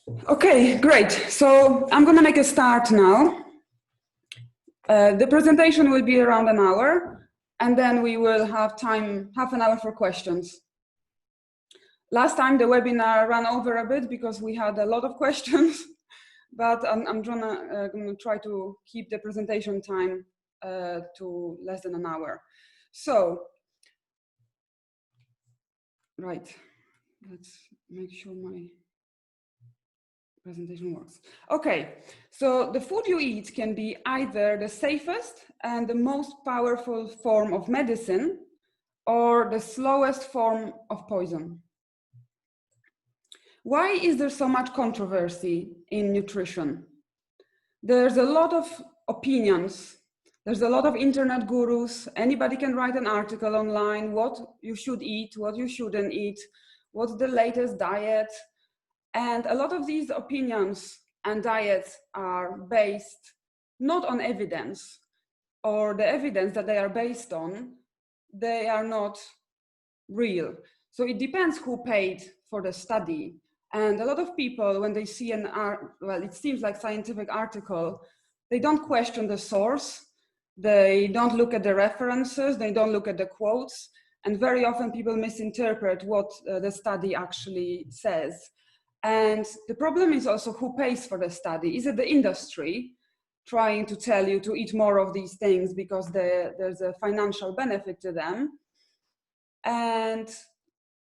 Okay, great. So I'm going to make a start now. The presentation will be around an hour, and then we will have time, half an hour for questions. Last time the webinar ran over a bit because we had a lot of questions, but I'm gonna try to keep the presentation time to less than an hour. So, right, let's make sure my presentation works. Okay, so the food you eat can be either the safest and the most powerful form of medicine or the slowest form of poison. Why is there so much controversy in nutrition? There's a lot of opinions. There's a lot of internet gurus. Anybody can write an article online, what you should eat, what you shouldn't eat, what's the latest diet. And a lot of these opinions and diets are based not on evidence, or the evidence that they are based on, they are not real. So it depends who paid for the study. And a lot of people, when they see it seems like scientific article, they don't question the source, they don't look at the references, they don't look at the quotes, and very often people misinterpret what the study actually says. And the problem is also who pays for the study. Is it the industry trying to tell you to eat more of these things because there's a financial benefit to them? And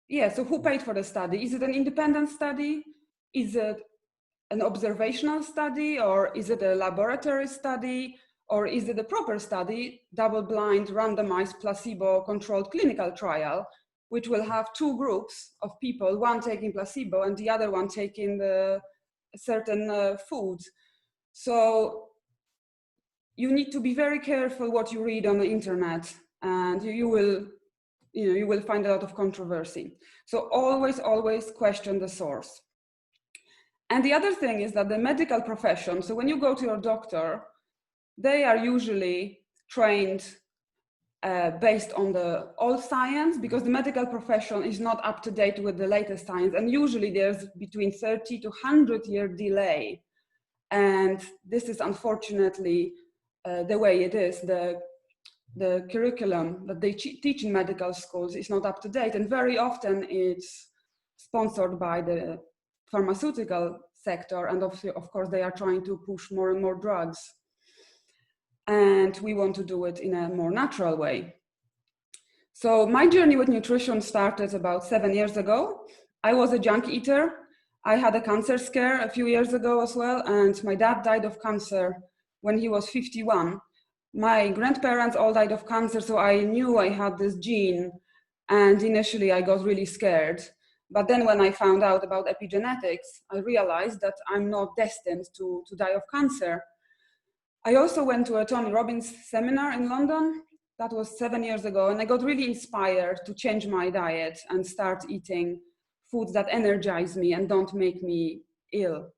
yeah, so who paid for the study? Is it an independent study? Is it an observational study, or is it a laboratory study, or is it a proper study, double-blind, randomized, placebo-controlled clinical trial, which will have two groups of people, one taking placebo and the other one taking the certain food. So you need to be very careful what you read on the internet, and you will find a lot of controversy. So always question the source. And the other thing is that the medical profession, so when you go to your doctor, they are usually trained based on the old science, because the medical profession is not up to date with the latest science. And usually there's between 30 to 100-year delay. And this is unfortunately the way it is. The curriculum that they teach in medical schools is not up to date. And very often it's sponsored by the pharmaceutical sector. And of course, they are trying to push more and more drugs. And we want to do it in a more natural way. So my journey with nutrition started about 7 years ago. I was a junk eater. I had a cancer scare a few years ago as well, and my dad died of cancer when he was 51. My grandparents all died of cancer, so I knew I had this gene, and initially I got really scared. But then when I found out about epigenetics, I realized that I'm not destined to die of cancer. I also went to a Tony Robbins seminar in London. That was 7 years ago, and I got really inspired to change my diet and start eating foods that energize me and don't make me ill.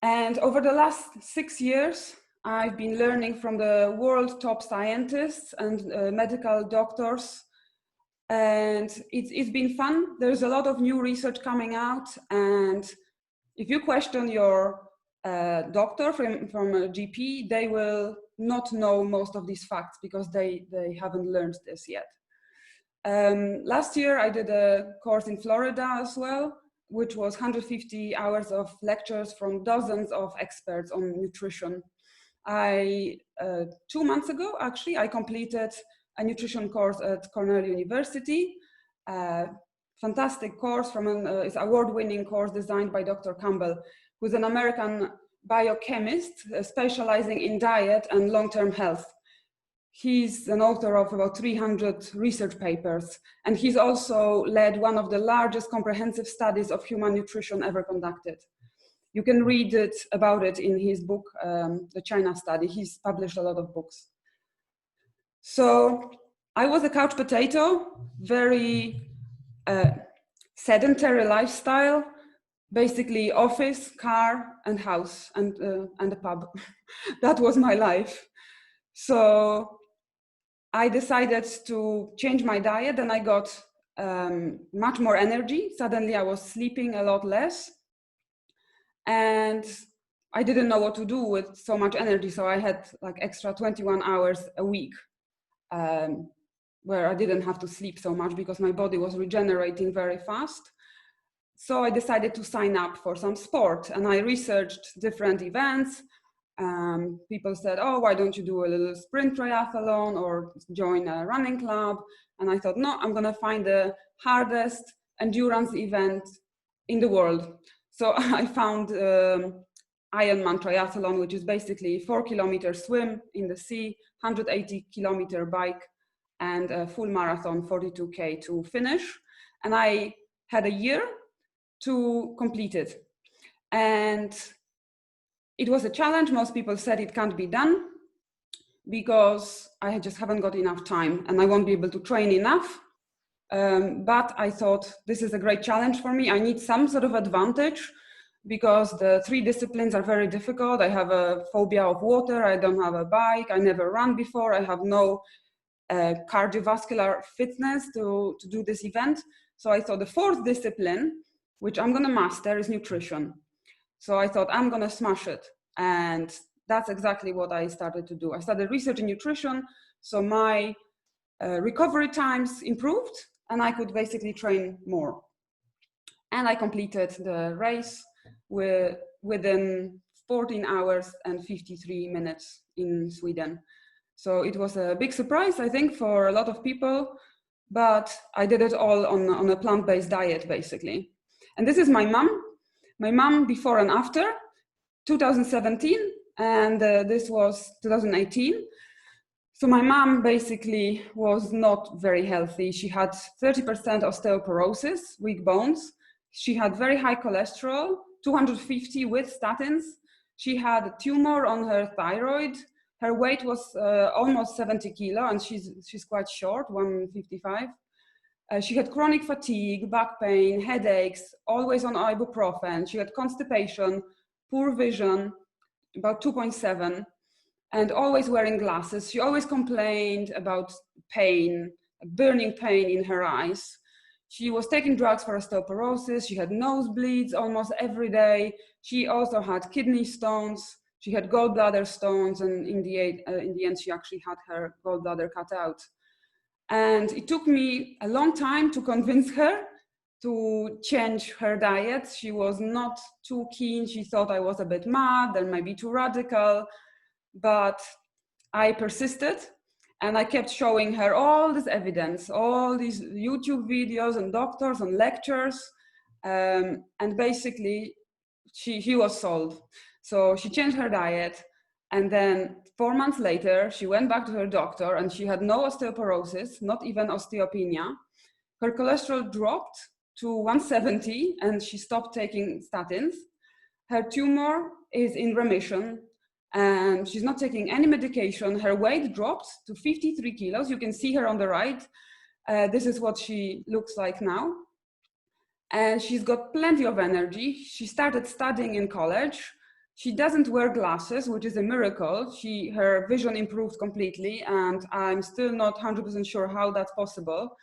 And over the last 6 years, I've been learning from the world top scientists and medical doctors, and it's been fun. There's a lot of new research coming out, and if you question your doctor from a GP, they will not know most of these facts because they haven't learned this yet. Last year, I did a course in Florida as well, which was 150 hours of lectures from dozens of experts on nutrition. 2 months ago, actually, I completed a nutrition course at Cornell University. Fantastic course it's award-winning course designed by Dr. Campbell, who's an American biochemist specializing in diet and long-term health. He's an author of about 300 research papers, and he's also led one of the largest comprehensive studies of human nutrition ever conducted. You can read about it in his book, The China Study. He's published a lot of books. So I was a couch potato, very sedentary lifestyle, basically office, car, and house, and a pub. That was my life. So I decided to change my diet, and I got much more energy. Suddenly I was sleeping a lot less. And I didn't know what to do with so much energy. So I had like extra 21 hours a week where I didn't have to sleep so much because my body was regenerating very fast. So I decided to sign up for some sport, and I researched different events. People said, oh, why don't you do a little sprint triathlon or join a running club? And I thought, no, I'm gonna find the hardest endurance event in the world. So I found Ironman triathlon, which is basically 4-kilometer swim in the sea, 180-kilometer bike, and a full marathon, 42K to finish. And I had a year to complete it. And it was a challenge. Most people said it can't be done because I just haven't got enough time and I won't be able to train enough. But I thought this is a great challenge for me. I need some sort of advantage because the 3 disciplines are very difficult. I have a phobia of water. I don't have a bike. I never ran before. I have no cardiovascular fitness to do this event. So I thought the 4th discipline, which I'm gonna master, is nutrition. So I thought I'm gonna smash it. And that's exactly what I started to do. I started researching nutrition. So my recovery times improved and I could basically train more. And I completed the race within 14 hours and 53 minutes in Sweden. So it was a big surprise, I think, for a lot of people, but I did it all on a plant-based diet, basically. And this is my mom before and after, 2017, and this was 2018. So my mom basically was not very healthy. She had 30% osteoporosis, weak bones. She had very high cholesterol, 250 with statins. She had a tumor on her thyroid. Her weight was almost 70 kilo, and she's quite short, 155. She had chronic fatigue, back pain, headaches, always on ibuprofen. She had constipation, poor vision, about 2.7, and always wearing glasses. She always complained about pain, burning pain in her eyes. She was taking drugs for osteoporosis. She had nosebleeds almost every day. She also had kidney stones. She had gallbladder stones, and in the end, she actually had her gallbladder cut out. And it took me a long time to convince her to change her diet. She was not too keen. She thought I was a bit mad and maybe too radical, but I persisted and I kept showing her all this evidence, all these YouTube videos and doctors and lectures. And basically she was sold. So she changed her diet. And then 4 months later, she went back to her doctor and she had no osteoporosis, not even osteopenia. Her cholesterol dropped to 170 and she stopped taking statins. Her tumor is in remission and she's not taking any medication. Her weight dropped to 53 kilos. You can see her on the right. This is what she looks like now. And she's got plenty of energy. She started studying in college. She doesn't wear glasses, which is a miracle. Her vision improved completely, and I'm still not 100% sure how that's possible.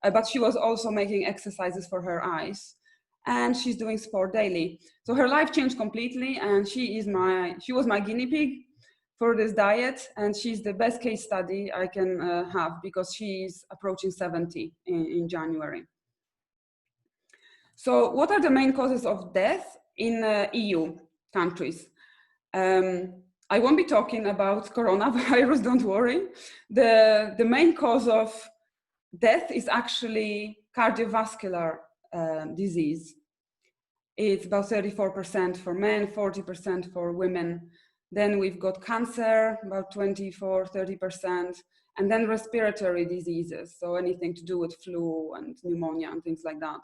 But she was also making exercises for her eyes, and she's doing sport daily. So her life changed completely, and she was my guinea pig for this diet, and she's the best case study I can have because she's approaching 70 in January. So what are the main causes of death in EU countries? I won't be talking about coronavirus, don't worry. The main cause of death is actually cardiovascular disease. It's about 34% for men, 40% for women. Then we've got cancer, about 24, 30%, and then respiratory diseases. So anything to do with flu and pneumonia and things like that.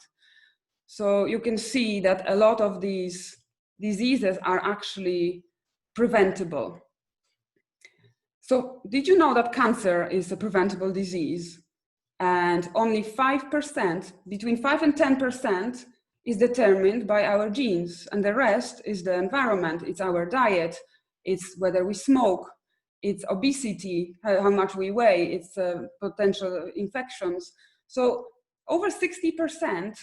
So you can see that a lot of these diseases are actually preventable. So did you know that cancer is a preventable disease? And only 5%, between 5 and 10%, is determined by our genes. And the rest is the environment, it's our diet, it's whether we smoke, it's obesity, how much we weigh, it's potential infections. So over 60%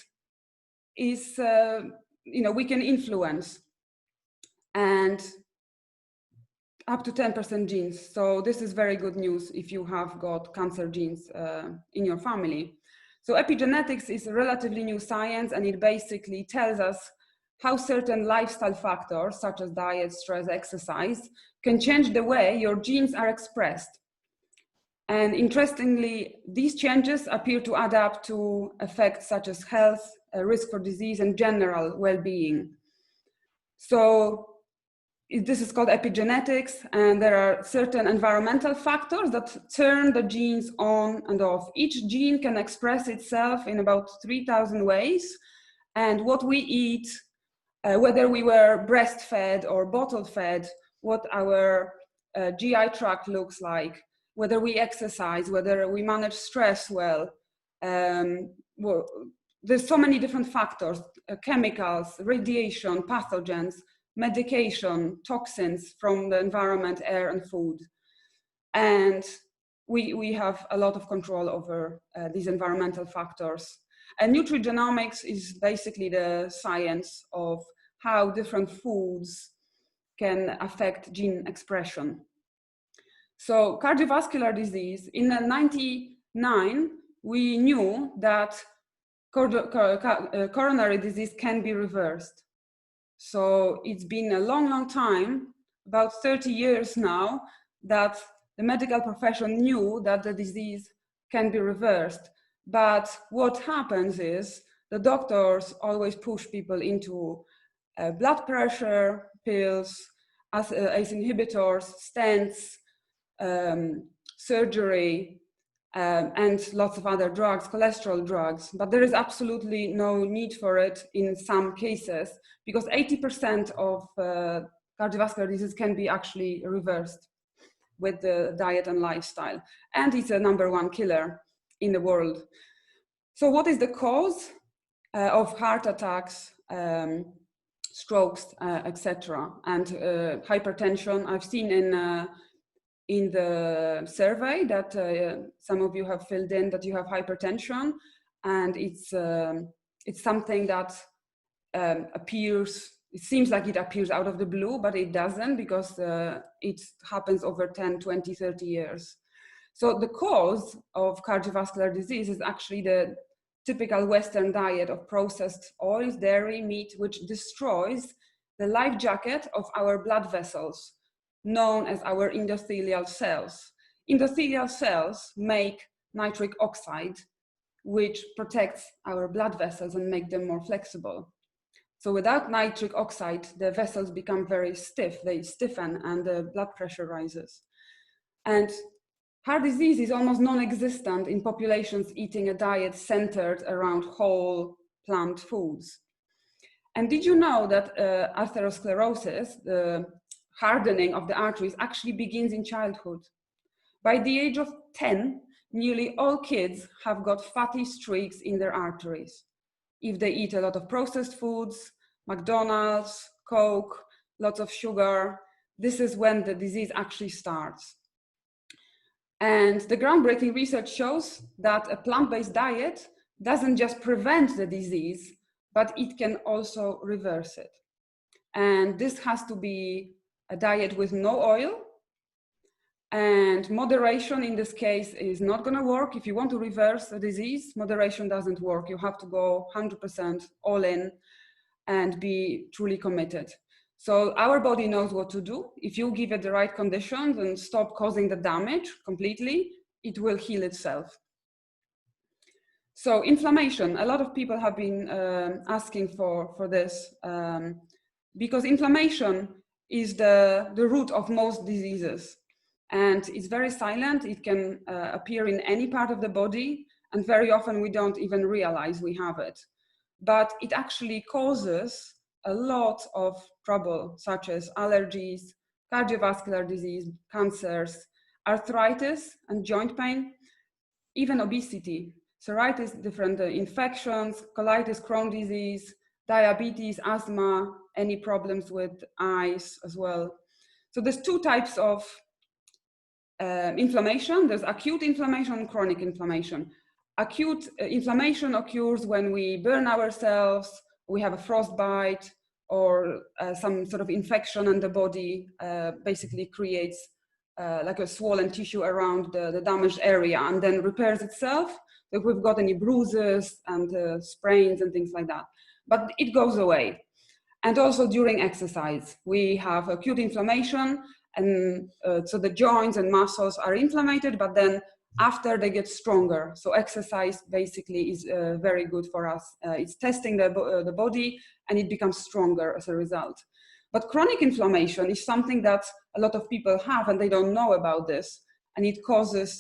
is, we can influence. and up to 10% genes. So this is very good news if you have got cancer genes in your family. So epigenetics is a relatively new science, and it basically tells us how certain lifestyle factors, such as diet, stress, exercise, can change the way your genes are expressed. And interestingly, these changes appear to add up to effects such as health, risk for disease, and general well-being. So this is called epigenetics, and there are certain environmental factors that turn the genes on and off. Each gene can express itself in about 3,000 ways, and what we eat, whether we were breastfed or bottle fed, what our GI tract looks like, whether we exercise, whether we manage stress well, well, there's so many different factors, chemicals, radiation, pathogens, medication, toxins from the environment, air, and food. And we have a lot of control over these environmental factors. And nutrigenomics is basically the science of how different foods can affect gene expression. So cardiovascular disease, in 1999, we knew that coronary disease can be reversed. So it's been a long, long time, about 30 years now, that the medical profession knew that the disease can be reversed. But what happens is the doctors always push people into blood pressure pills, ACE inhibitors, stents, surgery, and lots of other drugs, cholesterol drugs. But there is absolutely no need for it in some cases, because 80% of cardiovascular disease can be actually reversed with the diet and lifestyle. And it's a #1 killer in the world. So what is the cause of heart attacks, strokes, etc., and hypertension? I've seen in the survey that some of you have filled in that you have hypertension, and it's something that appears, it seems like it appears out of the blue, but it doesn't, because it happens over 10, 20, 30 years. So the cause of cardiovascular disease is actually the typical Western diet of processed oils, dairy, meat, which destroys the life jacket of our blood vessels, known as our endothelial cells. Endothelial cells make nitric oxide, which protects our blood vessels and make them more flexible. So without nitric oxide, the vessels become very stiff, they stiffen, and the blood pressure rises. And heart disease is almost non-existent in populations eating a diet centered around whole plant foods. And did you know that atherosclerosis, the hardening of the arteries, actually begins in childhood? By the age of 10, nearly all kids have got fatty streaks in their arteries. If they eat a lot of processed foods, McDonald's, Coke, lots of sugar, this is when the disease actually starts. And the groundbreaking research shows that a plant-based diet doesn't just prevent the disease, but it can also reverse it. And this has to be a diet with no oil, and moderation in this case is not going to work. If you want to reverse a disease, moderation doesn't work. You have to go 100% all in and be truly committed. So our body knows what to do. If you give it the right conditions and stop causing the damage completely, it will heal itself. So inflammation, a lot of people have been asking for this because inflammation is the root of most diseases. And it's very silent. It can appear in any part of the body, and very often we don't even realize we have it. But it actually causes a lot of trouble, such as allergies, cardiovascular disease, cancers, arthritis and joint pain, even obesity, psoriasis, different infections, colitis, Crohn's disease, diabetes, asthma, any problems with eyes as well. So there's two types of inflammation. There's acute inflammation and chronic inflammation. Acute inflammation occurs when we burn ourselves, we have a frostbite, or some sort of infection, and the body basically creates like a swollen tissue around the damaged area and then repairs itself. If we've got any bruises and sprains and things like that, but it goes away. And also during exercise, we have acute inflammation, and so the joints and muscles are inflamed, but then after they get stronger. So exercise basically is very good for us. It's testing the body, and it becomes stronger as a result. But chronic inflammation is something that a lot of people have, and they don't know about this. And it causes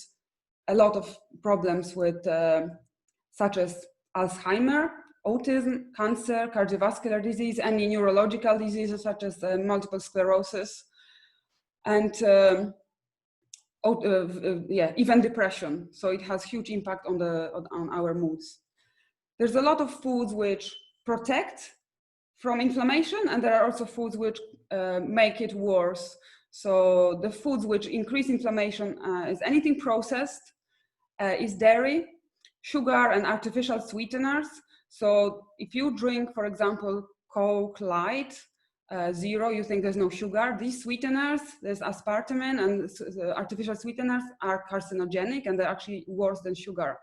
a lot of problems with, such as Alzheimer, autism, cancer, cardiovascular disease, any neurological diseases such as multiple sclerosis, and even depression. So it has huge impact on our moods. There's a lot of foods which protect from inflammation, and there are also foods which make it worse. So the foods which increase inflammation is anything processed, is dairy, sugar, and artificial sweeteners. So if you drink, for example, Coke Light, zero, you think there's no sugar. These sweeteners, there's aspartame, and the artificial sweeteners are carcinogenic, and they're actually worse than sugar.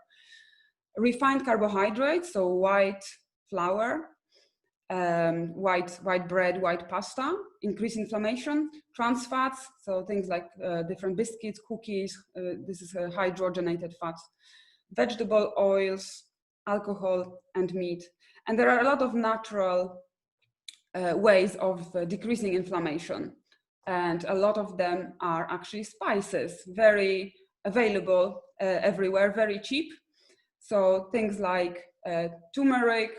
Refined carbohydrates, so white flour, white bread, white pasta, increase inflammation. Trans fats, so things like different biscuits, cookies, this is hydrogenated fats. Vegetable oils, alcohol, and meat. And there are a lot of natural ways of decreasing inflammation. And a lot of them are actually spices, very available everywhere, very cheap. So things like turmeric,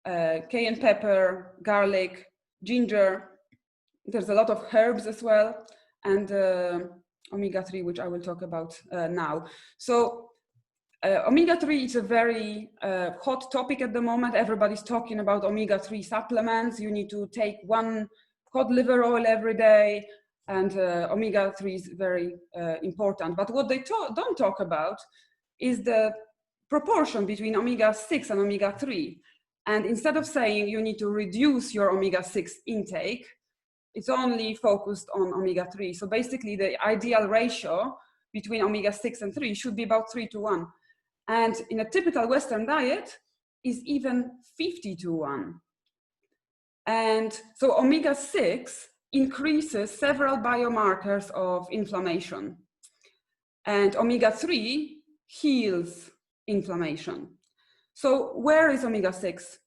cayenne pepper, garlic, ginger. There's a lot of herbs as well, and omega-3, which I will talk about now. So omega-3 is a very hot topic at the moment. Everybody's talking about omega-3 supplements. You need to take 1 cod liver oil every day, and omega-3 is very important. But what they don't talk about is the proportion between omega-6 and omega-3. And instead of saying you need to reduce your omega-6 intake, it's only focused on omega-3. So basically the ideal ratio between omega-6 and 3 should be about 3:1. And in a typical Western diet is even 50:1. And so omega-6 increases several biomarkers of inflammation. And omega-3 heals inflammation. So where is omega-6?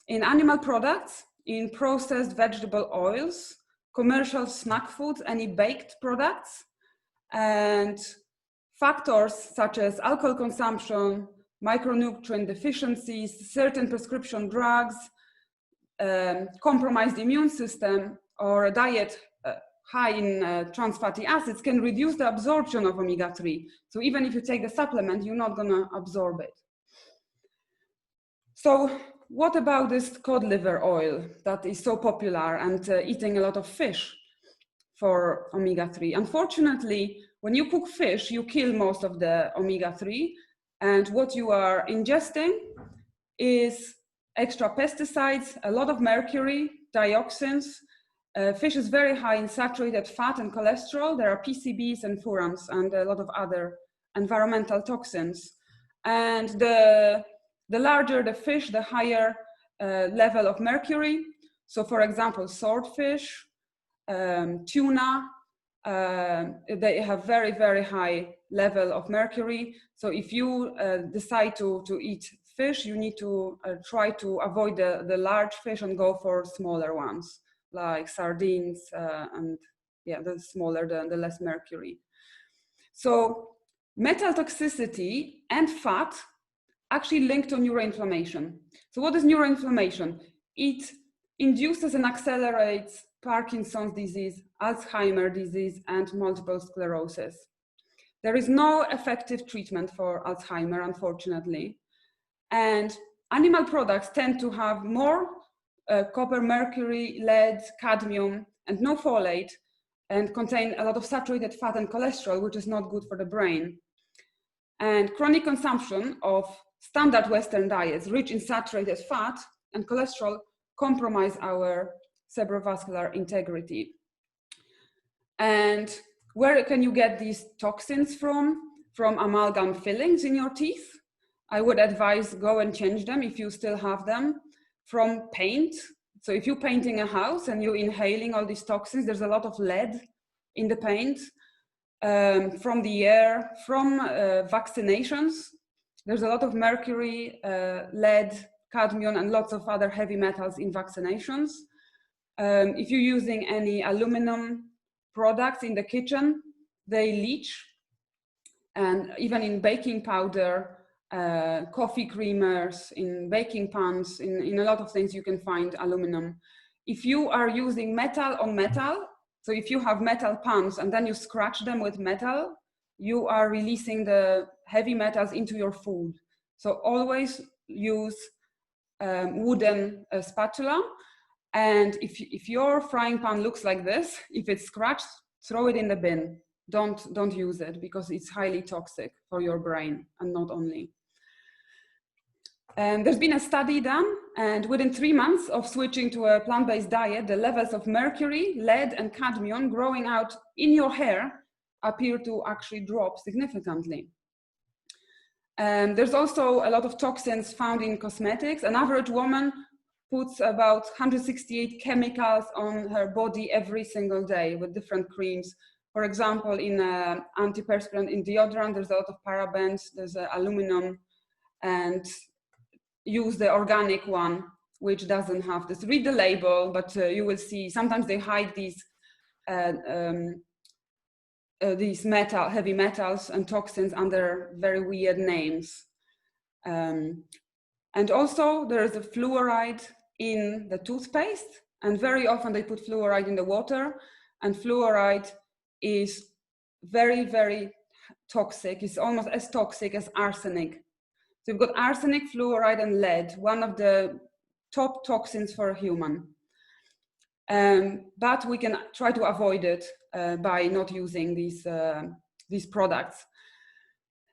In animal products, in processed vegetable oils, commercial snack foods, any baked products, and factors such as alcohol consumption, micronutrient deficiencies, certain prescription drugs, compromised immune system, or a diet high in trans fatty acids can reduce the absorption of omega-3. So even if you take the supplement, you're not gonna absorb it. So what about this cod liver oil that is so popular, and eating a lot of fish for omega-3? Unfortunately, when you cook fish, you kill most of the omega-3, and what you are ingesting is extra pesticides, a lot of mercury, dioxins. Fish is very high in saturated fat and cholesterol. There are PCBs and furans and a lot of other environmental toxins. And the larger the fish, the higher level of mercury. So for example, swordfish, tuna, they have very, very high level of mercury. So if you decide to eat fish, you need to try to avoid the large fish and go for smaller ones, like sardines, and yeah, the smaller, the less mercury. So metal toxicity and fat actually linked to neuroinflammation. So what is neuroinflammation? It induces and accelerates Parkinson's disease, Alzheimer's disease, and multiple sclerosis. There is no effective treatment for Alzheimer's, unfortunately. And animal products tend to have more copper, mercury, lead, cadmium, and no folate, and contain a lot of saturated fat and cholesterol, which is not good for the brain. And chronic consumption of standard Western diets rich in saturated fat and cholesterol compromise our cerebrovascular integrity. And where can you get these toxins from? From amalgam fillings in your teeth. I would advise go and change them if you still have them. From paint. So if you're painting a house and you're inhaling all these toxins, there's a lot of lead in the paint. From the air, from vaccinations. There's a lot of mercury, lead, cadmium, and lots of other heavy metals in vaccinations. If you're using any aluminum products in the kitchen, they leach. And even in baking powder, coffee creamers, in baking pans, in a lot of things you can find aluminum. If you are using metal on metal, so if you have metal pans and then you scratch them with metal, you are releasing the heavy metals into your food. So always use wooden spatula. And if your frying pan looks like this, if it's scratched, throw it in the bin. Don't use it because it's highly toxic for your brain and not only. There's been a study done, and within 3 months of switching to a plant-based diet, the levels of mercury, lead, and cadmium growing out in your hair appear to actually drop significantly. There's also a lot of toxins found in cosmetics. An average woman puts about 168 chemicals on her body every single day with different creams. For example, in antiperspirant in deodorant, there's a lot of parabens, there's aluminum, and use the organic one, which doesn't have this. Read the label, but you will see sometimes they hide these heavy metals and toxins under very weird names. And also there is a fluoride in the toothpaste, and very often they put fluoride in the water, and fluoride is very, very toxic. It's almost as toxic as arsenic. So you've got arsenic, fluoride, and lead, one of the top toxins for a human. But we can try to avoid it by not using these products.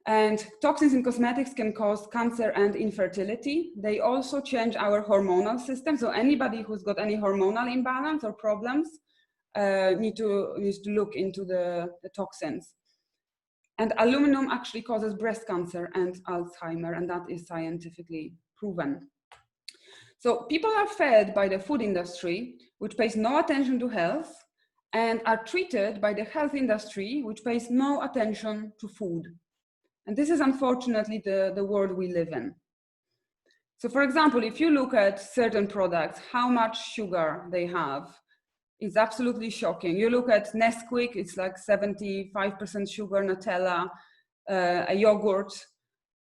And toxins in cosmetics can cause cancer and infertility. They also change our hormonal system. So anybody who's got any hormonal imbalance or problems needs to look into the toxins. And aluminum actually causes breast cancer and Alzheimer, and that is scientifically proven. So people are fed by the food industry, which pays no attention to health, and are treated by the health industry, which pays no attention to food. And this is unfortunately the world we live in. So for example, if you look at certain products, how much sugar they have, it's absolutely shocking. You look at Nesquik, it's like 75% sugar, Nutella, a yogurt,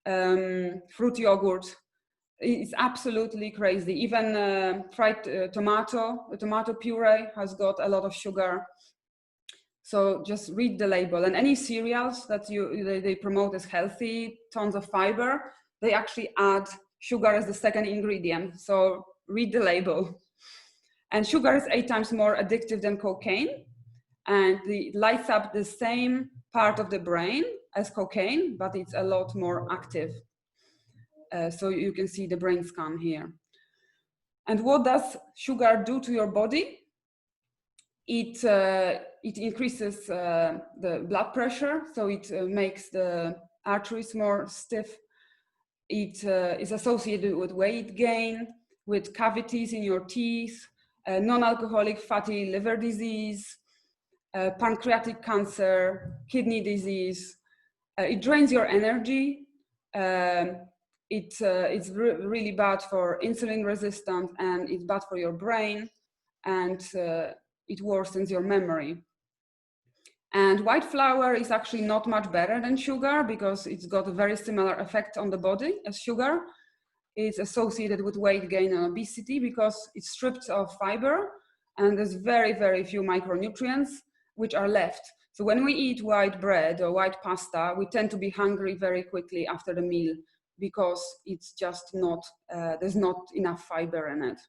fruit yogurt. It's absolutely crazy. Even fried tomato puree has got a lot of sugar. So just read the label. And any cereals that they promote as healthy, tons of fiber, they actually add sugar as the second ingredient. So read the label. And sugar is 8 times more addictive than cocaine. And it lights up the same part of the brain as cocaine, but it's a lot more active. So you can see the brain scan here. And what does sugar do to your body? It increases the blood pressure, so it makes the arteries more stiff. It is associated with weight gain, with cavities in your teeth, non-alcoholic fatty liver disease, pancreatic cancer, kidney disease. It drains your energy. It's really bad for insulin resistance, and it's bad for your brain, and it worsens your memory. And white flour is actually not much better than sugar because it's got a very similar effect on the body as sugar. It's associated with weight gain and obesity because it's stripped of fiber, and there's very, very few micronutrients which are left. So when we eat white bread or white pasta, we tend to be hungry very quickly after the meal because it's just not, there's not enough fiber in it.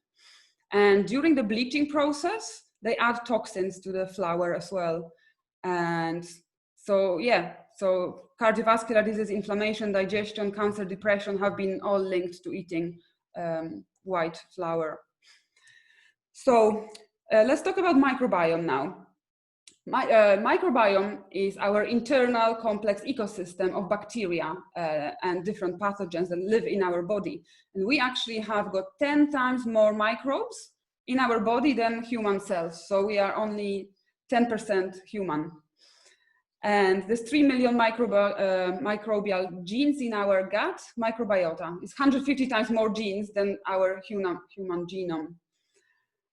And during the bleaching process, they add toxins to the flour as well. And so, yeah, so cardiovascular disease, inflammation, digestion, cancer, depression have been all linked to eating white flour. So Let's talk about microbiome now. Microbiome is our internal complex ecosystem of bacteria and different pathogens that live in our body. And we actually have got 10 times more microbes in our body than human cells. So we are only 10% human. And there's 3 million microbial genes in our gut microbiota. It's 150 times more genes than our human genome.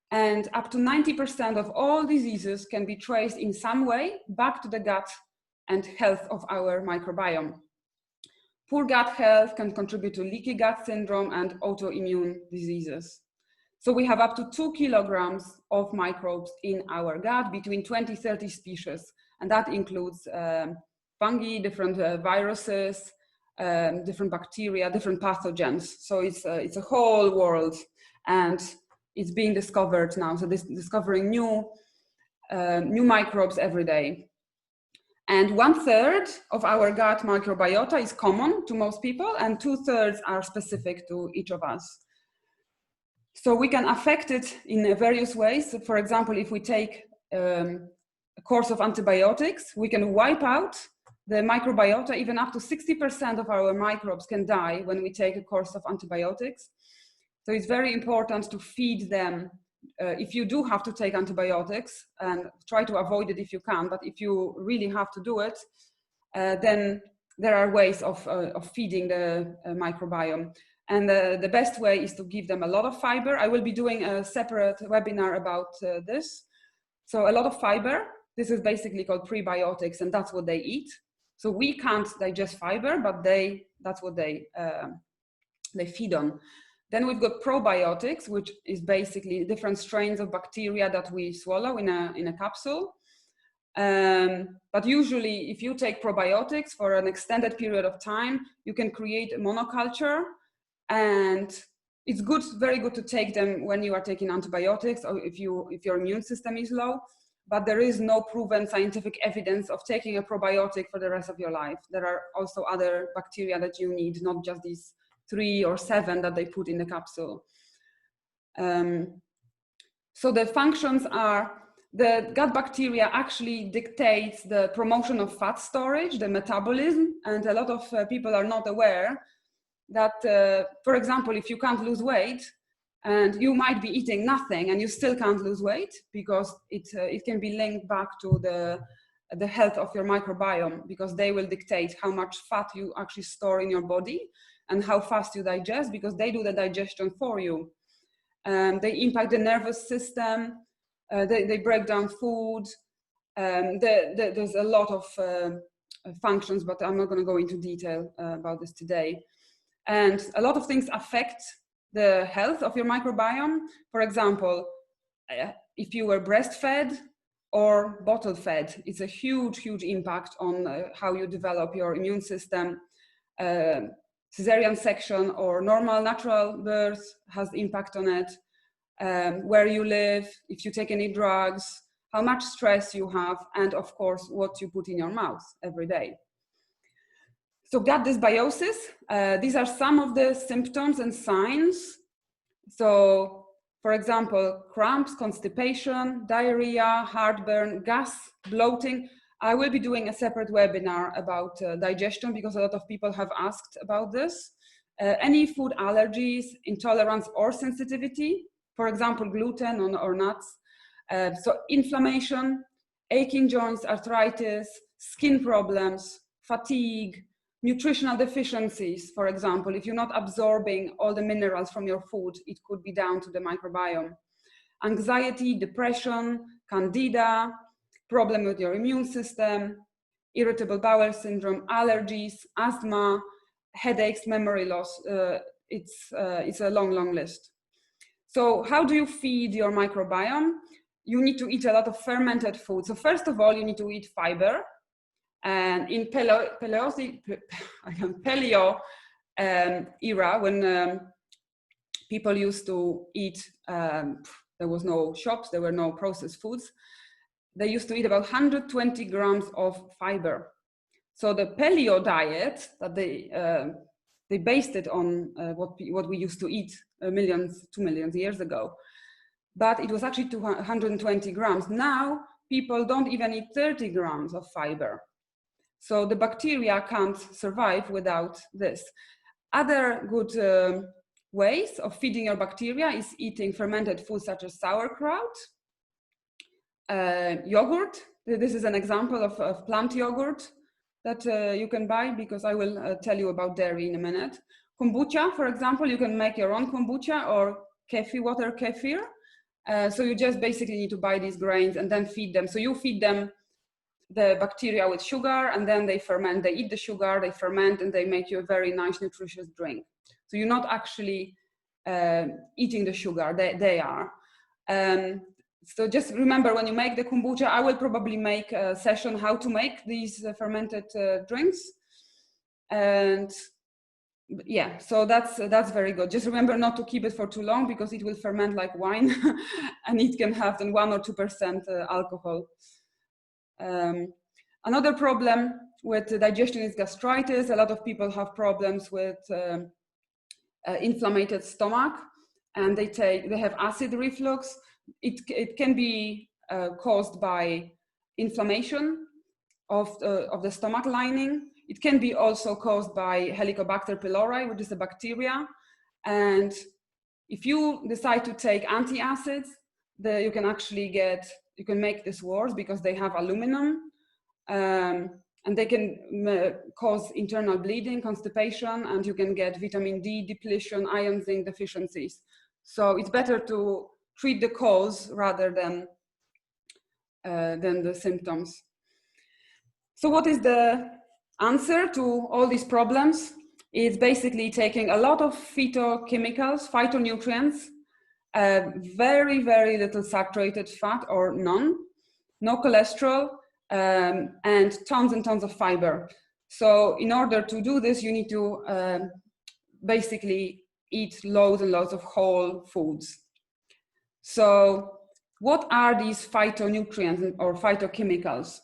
And up to 90% of all diseases can be traced in some way back to the gut and health of our microbiome. Poor gut health can contribute to leaky gut syndrome and autoimmune diseases. So we have up to 2 kilograms of microbes in our gut, between 20-30 species. And that includes fungi, different viruses, different bacteria, different pathogens. So it's a whole world. And it's being discovered now, so discovering new microbes every day. And 1/3 of our gut microbiota is common to most people, and 2/3 are specific to each of us. So we can affect it in various ways. So for example, if we take a course of antibiotics, we can wipe out the microbiota. Even up to 60% of our microbes can die when we take a course of antibiotics. So it's very important to feed them if you do have to take antibiotics, and try to avoid it if you can, but if you really have to do it, then there are ways of feeding the microbiome. And the best way is to give them a lot of fiber. I will be doing a separate webinar about this. So a lot of fiber, this is basically called prebiotics, and that's what they eat. So we can't digest fiber, but that's what they feed on. Then we've got probiotics, which is basically different strains of bacteria that we swallow in a capsule. But usually, if you take probiotics for an extended period of time, you can create a monoculture. And it's good, very good to take them when you are taking antibiotics or if your immune system is low. But there is no proven scientific evidence of taking a probiotic for the rest of your life. There are also other bacteria that you need, not just these 3 or 7 that they put in the capsule. So the functions are, the gut bacteria actually dictates the promotion of fat storage, the metabolism, and a lot of people are not aware that, for example, if you can't lose weight, and you might be eating nothing and you still can't lose weight, because it can be linked back to the health of your microbiome, because they will dictate how much fat you actually store in your body and how fast you digest, because they do the digestion for you. They impact the nervous system, they break down food. There's a lot of functions, but I'm not going to go into detail about this today. And a lot of things affect the health of your microbiome. For example, if you were breastfed or bottle fed, it's a huge, huge impact on how you develop your immune system. Cesarean section or normal natural birth has impact on it. Where you live, if you take any drugs, how much stress you have, and of course, what you put in your mouth every day. So gut dysbiosis, these are some of the symptoms and signs. So, for example, cramps, constipation, diarrhea, heartburn, gas, bloating. I will be doing a separate webinar about digestion, because a lot of people have asked about this. Any food allergies, intolerance or sensitivity, for example, gluten or nuts. So inflammation, aching joints, arthritis, skin problems, fatigue, nutritional deficiencies, for example. If you're not absorbing all the minerals from your food, it could be down to the microbiome. Anxiety, depression, candida, problem with your immune system, irritable bowel syndrome, allergies, asthma, headaches, memory loss. It's a long, long list. So how do you feed your microbiome? You need to eat a lot of fermented food. So first of all, you need to eat fiber. And in Paleo era, when people used to eat, there was no shops, there were no processed foods. They used to eat about 120 grams of fiber. So the Paleo diet that they based it on what we used to eat 2 million years ago. but it was actually 220 grams. Now, people don't even eat 30 grams of fiber. So the bacteria can't survive without this. Other good ways of feeding your bacteria is eating fermented foods such as sauerkraut, yogurt. This is an example of plant yogurt that you can buy, because I will tell you about dairy in a minute. Kombucha, for example, you can make your own kombucha, or kefir, water kefir. So you just basically need to buy these grains and then feed them. So you feed them the bacteria with sugar, and then they ferment. They eat the sugar, they ferment, and they make you a very nice, nutritious drink. So you're not actually eating the sugar, they are. So just remember, when you make the kombucha, I will probably make a session how to make these fermented drinks. And yeah, so that's very good. Just remember not to keep it for too long, because it will ferment like wine and it can have then 1 or 2% alcohol. Another problem with digestion is gastritis. A lot of people have problems with inflamed stomach, and they have acid reflux. It can be caused by inflammation of the stomach lining. It can be also caused by Helicobacter pylori, which is a bacteria. And if you decide to take antacids, you can make this worse, because they have aluminum, and they can cause internal bleeding, constipation, and you can get vitamin D depletion, iron zinc deficiencies. So it's better to treat the cause rather than the symptoms. So what is the answer to all these problems? It's basically taking a lot of phytochemicals, phytonutrients, very, very little saturated fat or none, no cholesterol, and tons of fiber. So in order to do this, you need to basically eat loads and loads of whole foods. So what are these phytonutrients or phytochemicals?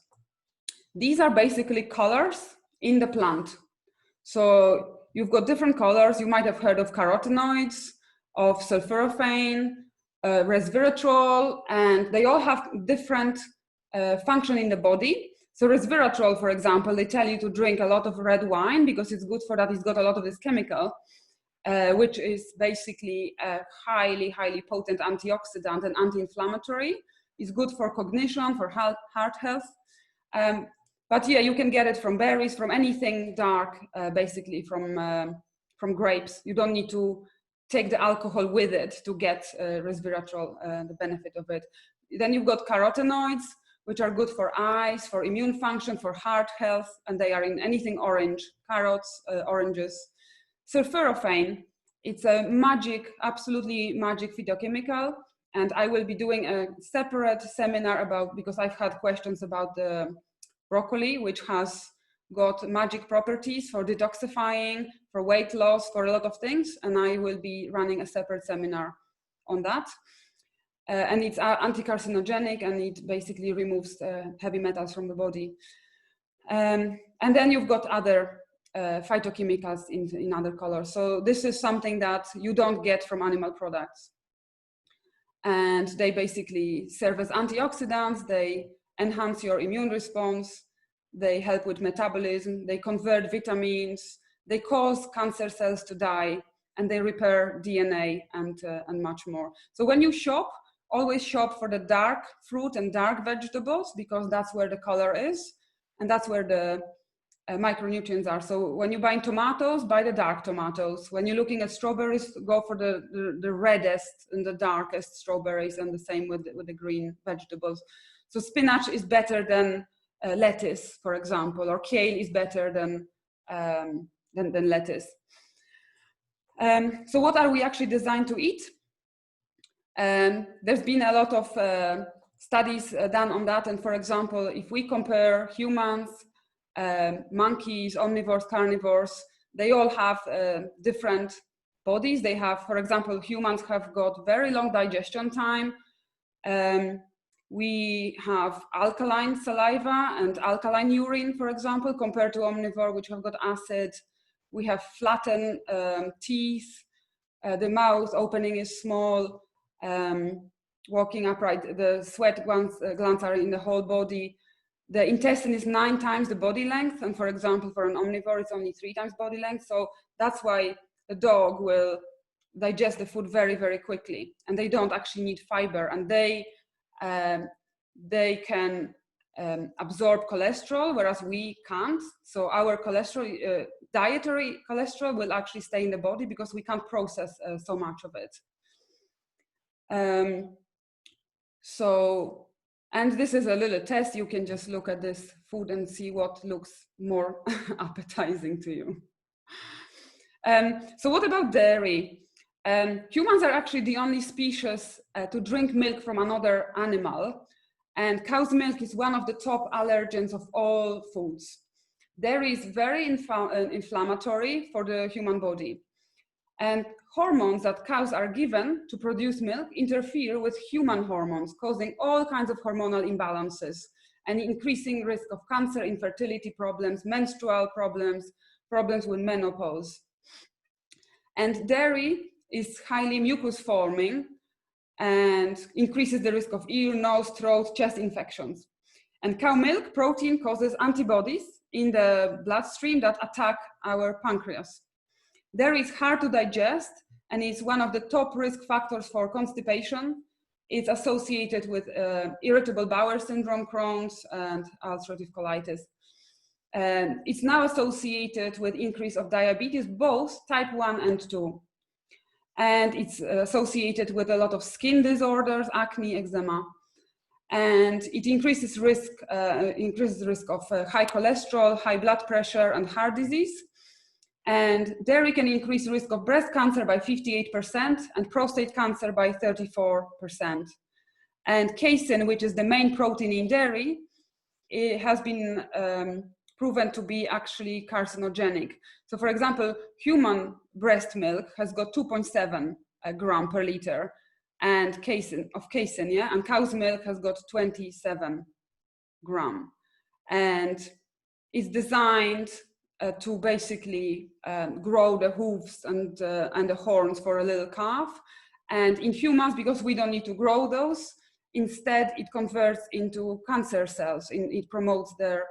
These are basically colors in the plant. So you've got different colors. You might have heard of carotenoids, of sulforaphane, resveratrol, and they all have different function in the body. So resveratrol, for example, they tell you to drink a lot of red wine because it's good for that. It's got a lot of this chemical, which is basically a highly, highly potent antioxidant and anti-inflammatory. It's good for cognition, for heart health. But yeah, you can get it from berries, from anything dark, basically from grapes. You don't need to take the alcohol with it to get resveratrol, the benefit of it. Then you've got carotenoids, which are good for eyes, for immune function, for heart health, and they are in anything orange, carrots, oranges. Sulforaphane, it's a magic, absolutely magic phytochemical, and I will be doing a separate seminar about, because I've had questions about the broccoli, which has got magic properties for detoxifying, for weight loss, for a lot of things, and I will be running a separate seminar on that. And it's anti-carcinogenic, and it basically removes heavy metals from the body. And then you've got other phytochemicals in other colors. So this is something that you don't get from animal products. And they basically serve as antioxidants, they enhance your immune response, they help with metabolism, they convert vitamins, they cause cancer cells to die, and they repair DNA and much more. So when you shop, always shop for the dark fruit and dark vegetables, because that's where the color is, and that's where the micronutrients are. So when you're buying tomatoes, buy the dark tomatoes. When you're looking at strawberries, go for the reddest and the darkest strawberries, and the same with the green vegetables. So spinach is better than lettuce, for example, or kale is better than lettuce. So what are we actually designed to eat? There's been a lot of studies done on that. And for example, if we compare humans, monkeys, omnivores, carnivores, they all have different bodies. They have, for example, humans have got very long digestion time. We have alkaline saliva and alkaline urine, for example, compared to omnivore, which have got acid. We have flattened teeth. The mouth opening is small. walking upright. The sweat glands are in the whole body. The intestine is 9 times the body length, and for example, for an omnivore, it's only 3 times body length. So that's why the dog will digest the food very, very quickly, and they don't actually need fiber, and they can absorb cholesterol, whereas we can't. So our cholesterol, dietary cholesterol, will actually stay in the body because we can't process so much of it. And this is a little test. You can just look at this food and see what looks more appetizing to you. So what about dairy? Humans are actually the only species to drink milk from another animal, and cow's milk is one of the top allergens of all foods. Dairy is very inflammatory for the human body, and hormones that cows are given to produce milk interfere with human hormones, causing all kinds of hormonal imbalances and increasing risk of cancer, infertility problems, menstrual problems, problems with menopause. And dairy is highly mucus forming and increases the risk of ear, nose, throat, chest infections. And cow milk protein causes antibodies in the bloodstream that attack our pancreas. Dairy is hard to digest and is one of the top risk factors for constipation. It's associated with irritable bowel syndrome, Crohn's, and ulcerative colitis. It's now associated with increase of diabetes, both type 1 and 2. And it's associated with a lot of skin disorders, acne, eczema. And it increases risk of high cholesterol, high blood pressure, and heart disease. And dairy can increase risk of breast cancer by 58% and prostate cancer by 34%. And casein, which is the main protein in dairy, it has been proven to be actually carcinogenic. So for example, human breast milk has got 2.7 gram per liter and casein, yeah? And cow's milk has got 27 gram. And it's designed to basically grow the hooves and the horns for a little calf. And in humans, because we don't need to grow those, instead it converts into cancer cells. It promotes their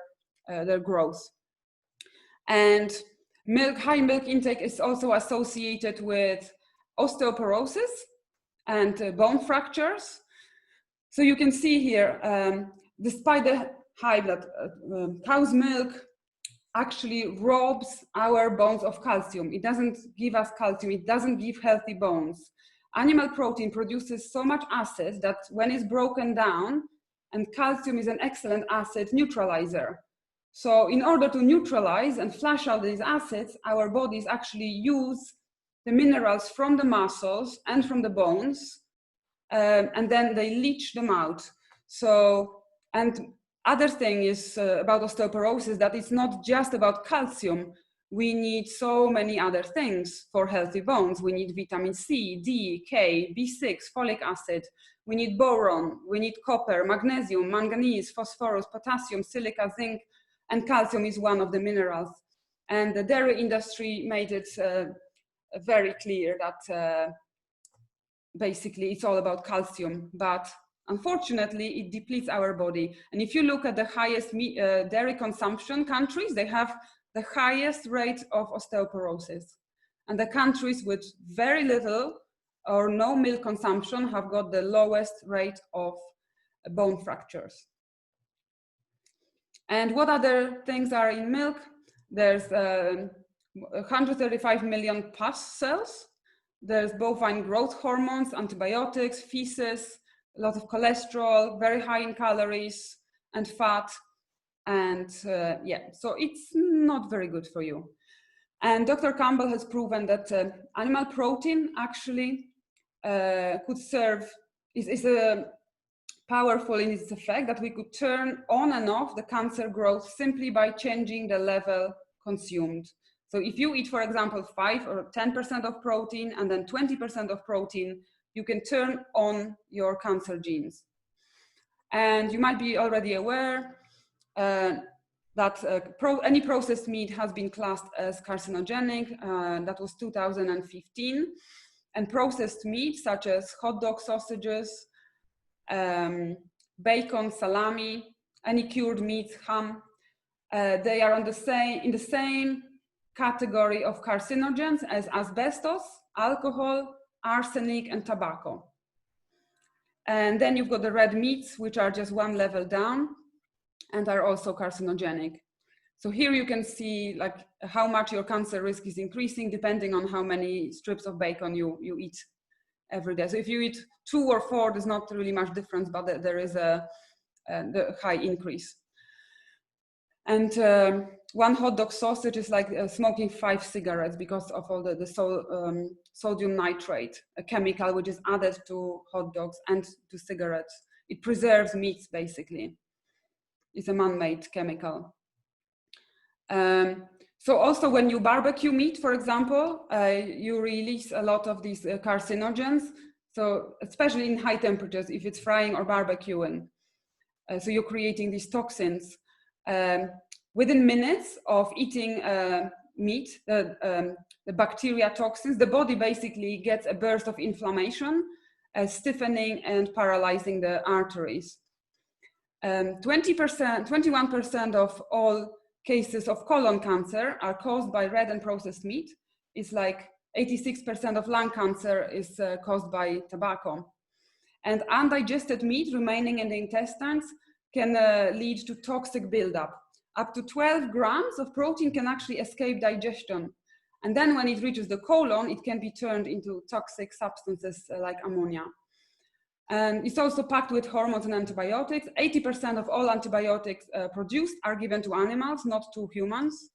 growth. And high milk intake is also associated with osteoporosis and bone fractures. So you can see here, despite the high blood, cow's milk actually robs our bones of calcium. It doesn't give us calcium, it doesn't give healthy bones. Animal protein produces so much acid that when it's broken down, and calcium is an excellent acid neutralizer. So in order to neutralize and flush out these acids, our bodies actually use the minerals from the muscles and from the bones, and then they leach them out. So, and other thing is about osteoporosis, that it's not just about calcium. We need so many other things for healthy bones. We need vitamin C, D, K, B6, folic acid. We need boron, we need copper, magnesium, manganese, phosphorus, potassium, silica, zinc, and calcium is one of the minerals. And the dairy industry made it very clear that basically it's all about calcium, but unfortunately, it depletes our body. And if you look at the highest dairy consumption countries, they have the highest rate of osteoporosis. And the countries with very little or no milk consumption have got the lowest rate of bone fractures. And what other things are in milk? There's 135 million pus cells. There's bovine growth hormones, antibiotics, feces, a lot of cholesterol, very high in calories and fat. And yeah, so it's not very good for you. And Dr. Campbell has proven that animal protein actually could serve, is powerful in its effect, that we could turn on and off the cancer growth simply by changing the level consumed. So if you eat, for example, 5 or 10% of protein and then 20% of protein, you can turn on your cancer genes. And you might be already aware that any processed meat has been classed as carcinogenic. That was 2015. And processed meat, such as hot dog sausages, bacon, salami, any cured meats, ham. They are in the same category of carcinogens as asbestos, alcohol, arsenic, and tobacco. And then you've got the red meats, which are just one level down and are also carcinogenic. So here you can see like how much your cancer risk is increasing depending on how many strips of bacon you eat every day. So if you eat 2 or 4, there's not really much difference, but there is the high increase. And one hot dog sausage is like smoking 5 cigarettes because of all the sodium nitrate, a chemical which is added to hot dogs and to cigarettes. It preserves meats, basically. It's a man-made chemical. So also when you barbecue meat, for example, you release a lot of these carcinogens. So especially in high temperatures, if it's frying or barbecuing. So you're creating these toxins. Within minutes of eating meat, the bacteria toxins, the body basically gets a burst of inflammation, stiffening and paralyzing the arteries. 21% of all cases of colon cancer are caused by red and processed meat. It's like 86% of lung cancer is caused by tobacco. And undigested meat remaining in the intestines can lead to toxic buildup. Up to 12 grams of protein can actually escape digestion. And then when it reaches the colon, it can be turned into toxic substances like ammonia. And it's also packed with hormones and antibiotics. 80% of all antibiotics produced are given to animals, not to humans.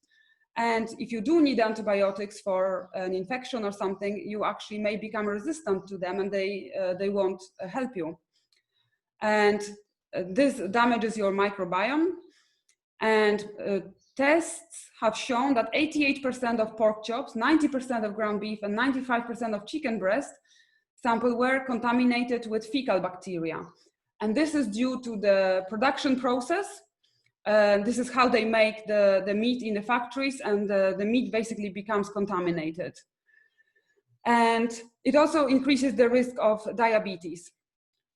And if you do need antibiotics for an infection or something, you actually may become resistant to them and they won't help you. And this damages your microbiome. And tests have shown that 88% of pork chops, 90% of ground beef, and 95% of chicken breast samples were contaminated with fecal bacteria. And this is due to the production process. This is how they make the meat in the factories, and the meat basically becomes contaminated. And it also increases the risk of diabetes.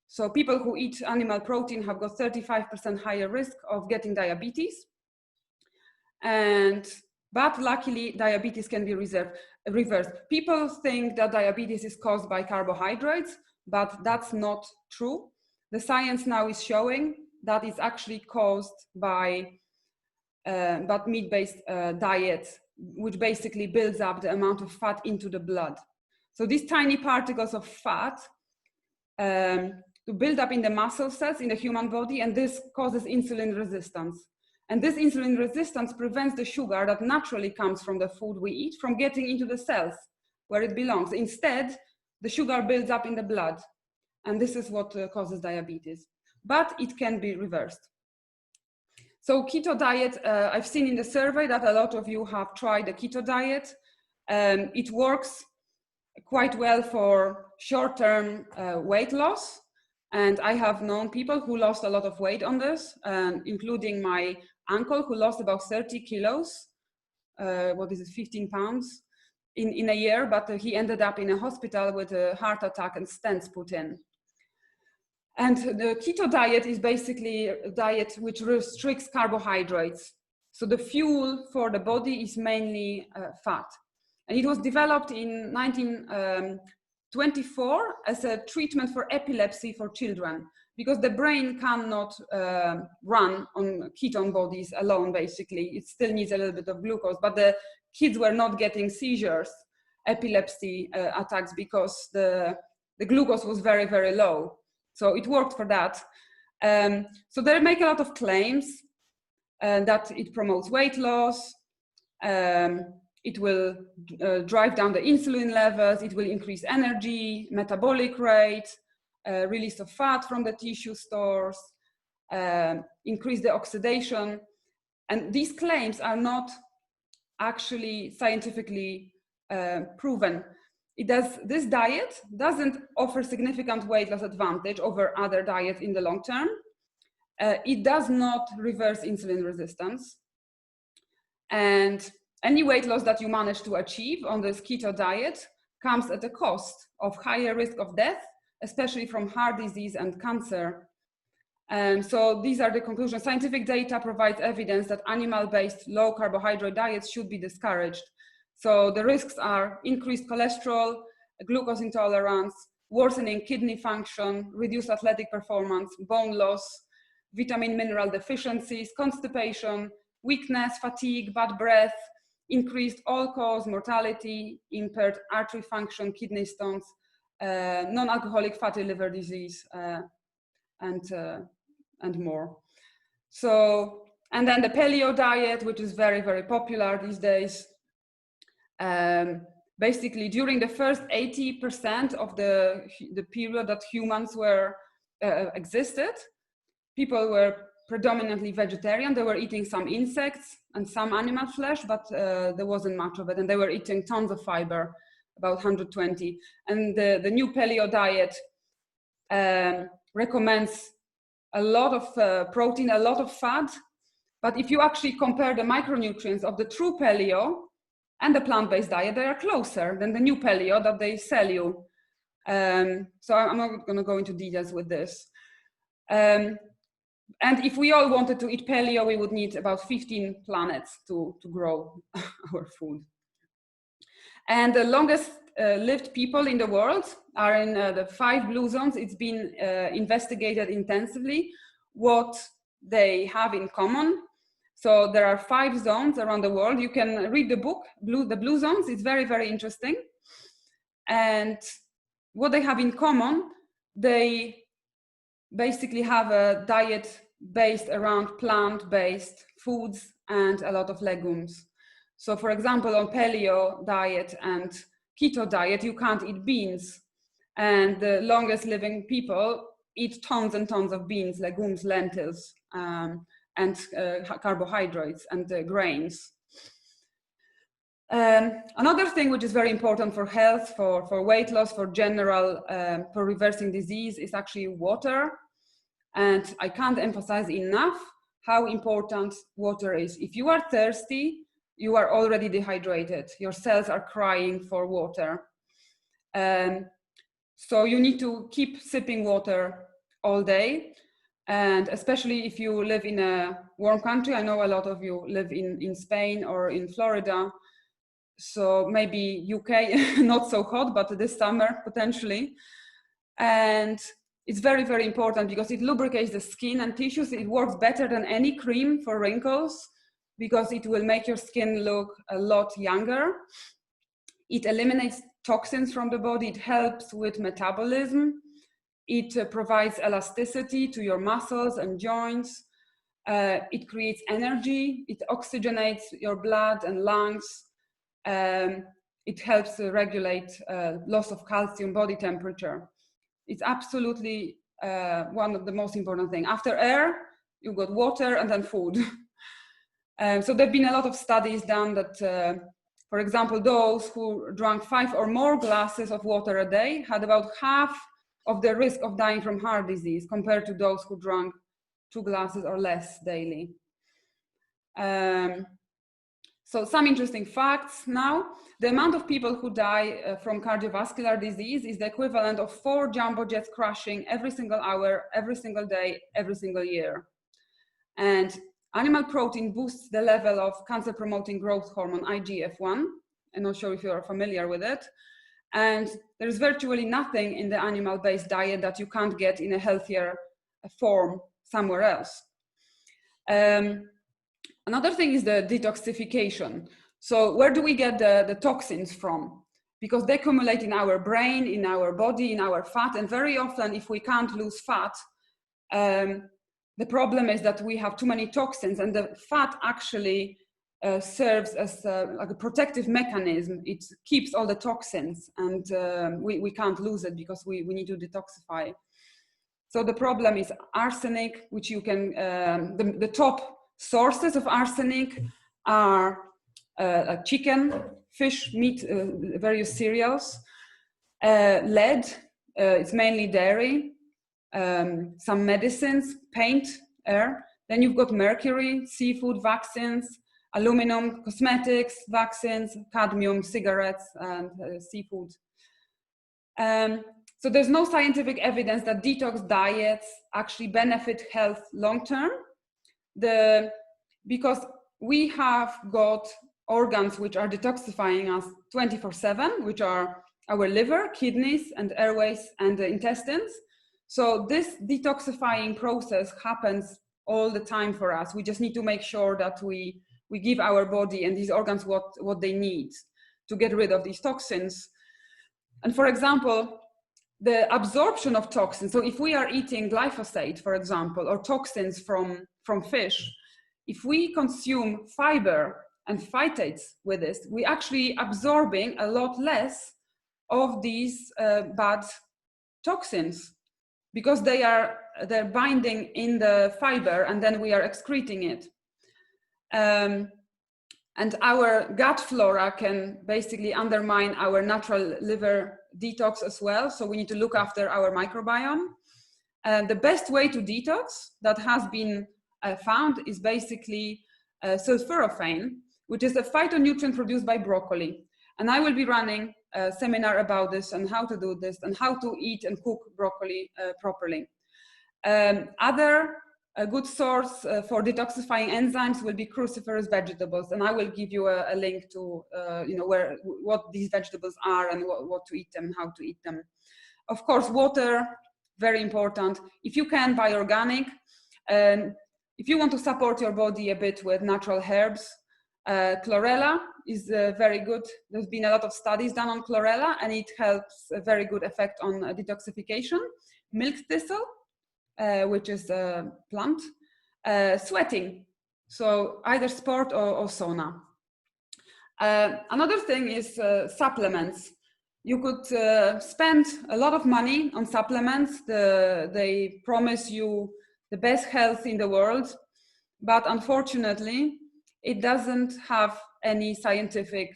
So people who eat animal protein have got 35% higher risk of getting diabetes. But luckily, diabetes can be reversed. People think that diabetes is caused by carbohydrates, but that's not true. The science now is showing that it's actually caused by meat-based diet, which basically builds up the amount of fat into the blood. So these tiny particles of fat to build up in the muscle cells in the human body, and this causes insulin resistance. And this insulin resistance prevents the sugar that naturally comes from the food we eat from getting into the cells where it belongs. Instead, the sugar builds up in the blood, and this is what causes diabetes. But it can be reversed. So keto diet, I've seen in the survey that a lot of you have tried the keto diet. It works quite well for short-term weight loss. And I have known people who lost a lot of weight on this, including my uncle who lost about 30 kilos, 15 pounds in a year, but he ended up in a hospital with a heart attack and stents put in. And the keto diet is basically a diet which restricts carbohydrates. So the fuel for the body is mainly fat. And it was developed in 1924 as a treatment for epilepsy for children, because the brain cannot run on ketone bodies alone, basically. It still needs a little bit of glucose, but the kids were not getting seizures, epilepsy attacks, because the glucose was very, very low. So it worked for that. So they make a lot of claims that it promotes weight loss, it will drive down the insulin levels, it will increase energy, metabolic rate, release of fat from the tissue stores, increase the oxidation. And these claims are not actually scientifically proven. This diet doesn't offer significant weight loss advantage over other diets in the long term. It does not reverse insulin resistance. And any weight loss that you manage to achieve on this keto diet comes at a cost of higher risk of death especially from heart disease and cancer. So these are the conclusions. Scientific data provides evidence that animal-based low carbohydrate diets should be discouraged. So the risks are increased cholesterol, glucose intolerance, worsening kidney function, reduced athletic performance, bone loss, vitamin mineral deficiencies, constipation, weakness, fatigue, bad breath, increased all-cause mortality, impaired artery function, kidney stones, non-alcoholic fatty liver disease, and more. So, and then the paleo diet, which is very, very popular these days. Basically, during the first 80% of the period that humans were existed, people were predominantly vegetarian. They were eating some insects and some animal flesh, but there wasn't much of it. And they were eating tons of fiber, about 120. And the new paleo diet recommends a lot of protein, a lot of fat. But if you actually compare the micronutrients of the true paleo and the plant-based diet, they are closer than the new paleo that they sell you. So I'm not going to go into details with this. And if we all wanted to eat paleo, we would need about 15 planets to grow our food. And the longest lived people in the world are in the 5 blue zones. It's been investigated intensively what they have in common. So there are 5 zones around the world. You can read the book, The Blue Zones. It's very, very interesting. And what they have in common, they basically have a diet based around plant-based foods and a lot of legumes. So for example, on paleo diet and keto diet, you can't eat beans. And the longest living people eat tons and tons of beans, legumes, lentils, and carbohydrates and grains. Another thing which is very important for health, for weight loss, for general, for reversing disease is actually water. And I can't emphasize enough how important water is. If you are thirsty, you are already dehydrated. Your cells are crying for water. So you need to keep sipping water all day. And especially if you live in a warm country, I know a lot of you live in Spain or in Florida. So maybe UK, not so hot, but this summer potentially. And it's very, very important because it lubricates the skin and tissues. It works better than any cream for wrinkles because it will make your skin look a lot younger. It eliminates toxins from the body. It helps with metabolism. It provides elasticity to your muscles and joints. It creates energy. It oxygenates your blood and lungs. It helps regulate loss of calcium, body temperature. It's absolutely one of the most important things. After air, you've got water and then food. So there have been a lot of studies done that, for example, those who drank 5 or more glasses of water a day had about half of the risk of dying from heart disease compared to those who drank 2 glasses or less daily. So some interesting facts now. The amount of people who die from cardiovascular disease is the equivalent of 4 jumbo jets crashing every single hour, every single day, every single year. And animal protein boosts the level of cancer-promoting growth hormone, IGF-1. I'm not sure if you are familiar with it. And there's virtually nothing in the animal-based diet that you can't get in a healthier form somewhere else. Another thing is the detoxification. So where do we get the toxins from? Because they accumulate in our brain, in our body, in our fat. And very often, if we can't lose fat, the problem is that we have too many toxins, and the fat actually serves as like a protective mechanism. It keeps all the toxins, and we can't lose it because we need to detoxify. So the problem is arsenic, which you can, the top sources of arsenic are like chicken, fish, meat, various cereals, lead, it's mainly dairy, some medicines, paint, air. Then you've got mercury, seafood, vaccines, aluminum, cosmetics, vaccines, cadmium, cigarettes, and seafood. So there's no scientific evidence that detox diets actually benefit health long-term. Because we have got organs which are detoxifying us 24/7, which are our liver, kidneys, and airways, and the intestines. So this detoxifying process happens all the time for us. We just need to make sure that we give our body and these organs what they need to get rid of these toxins. And for example, the absorption of toxins, so if we are eating glyphosate, for example, or toxins from fish, if we consume fiber and phytates with this, we actually absorbing a lot less of these bad toxins, because they're binding in the fiber and then we are excreting it. And our gut flora can basically undermine our natural liver detox as well. So we need to look after our microbiome. And the best way to detox that has been found is basically sulforaphane, which is a phytonutrient produced by broccoli. And I will be running a seminar about this and how to do this and how to eat and cook broccoli properly. A good source for detoxifying enzymes will be cruciferous vegetables, and I will give you a link to what these vegetables are and what to eat them, how to eat them. Of course, water, very important. If you can, buy organic. If you want to support your body a bit with natural herbs, chlorella is very good. There's been a lot of studies done on chlorella, and it helps a very good effect on detoxification. Milk thistle, which is a plant. Sweating, so either sport or sauna. Another thing is supplements. You could spend a lot of money on supplements. They promise you the best health in the world, but unfortunately, it doesn't have any scientific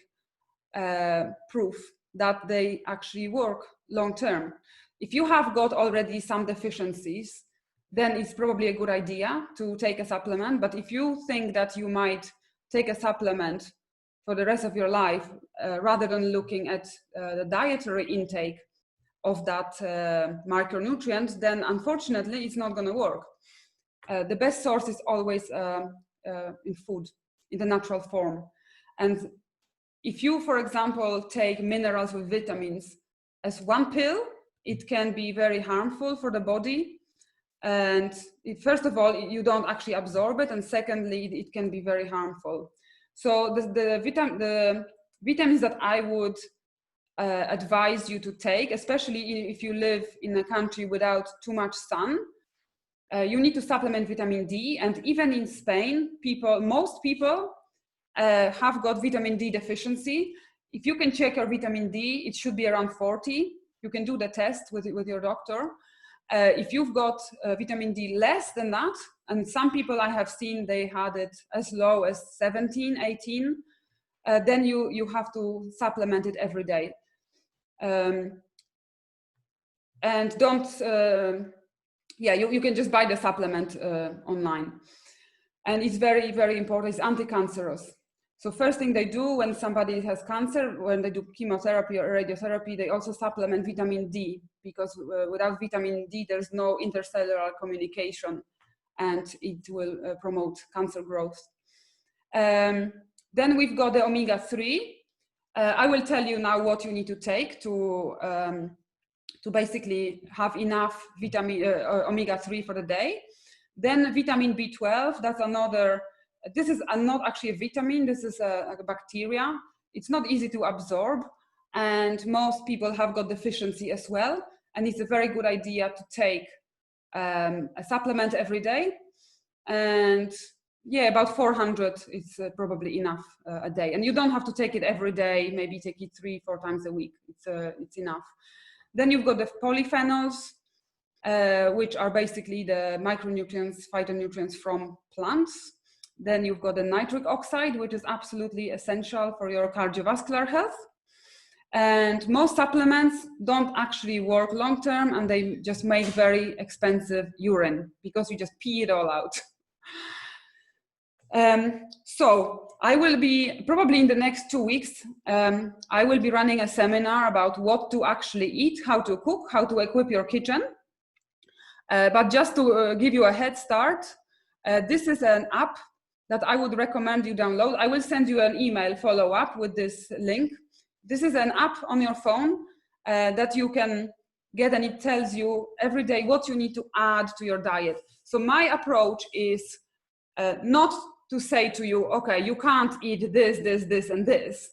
proof that they actually work long term. If you have got already some deficiencies, then it's probably a good idea to take a supplement. But if you think that you might take a supplement for the rest of your life, rather than looking at the dietary intake of that micronutrient, then unfortunately it's not going to work. The best source is always in food, in the natural form. And if you, for example, take minerals with vitamins as one pill, it can be very harmful for the body. And first of all, you don't actually absorb it. And secondly, it can be very harmful. So the vitamins that I would advise you to take, especially if you live in a country without too much sun, you need to supplement vitamin D. And even in Spain, most people have got vitamin D deficiency. If you can check your vitamin D, it should be around 40. You can do the test with your doctor. If you've got vitamin D less than that, and some people I have seen, they had it as low as 17, 18, then you have to supplement it every day. And don't, you can just buy the supplement online. And it's very, very important. It's anti-cancerous. So first thing they do when somebody has cancer, when they do chemotherapy or radiotherapy, they also supplement vitamin D, because without vitamin D, there's no intercellular communication, and it will promote cancer growth. Then we've got the omega-3. I will tell you now what you need to take to basically have enough omega-3 for the day. Then vitamin B12, that's another. This is not actually a vitamin, this is a bacteria. It's not easy to absorb, and most people have got deficiency as well. And it's a very good idea to take a supplement every day. And yeah, about 400 is probably enough a day. And you don't have to take it every day, maybe take it 3-4 times a week. It's enough. Then you've got the polyphenols, which are basically the micronutrients, phytonutrients from plants. Then you've got the nitric oxide, which is absolutely essential for your cardiovascular health. And most supplements don't actually work long term, and they just make very expensive urine because you just pee it all out. So I will be, probably in the next 2 weeks, I will be running a seminar about what to actually eat, how to cook, how to equip your kitchen. But just to give you a head start, this is an app that I would recommend you download. I will send you an email follow-up with this link. This is an app on your phone that you can get, and it tells you every day what you need to add to your diet. So my approach is not to say to you, okay, you can't eat this, this, this, and this.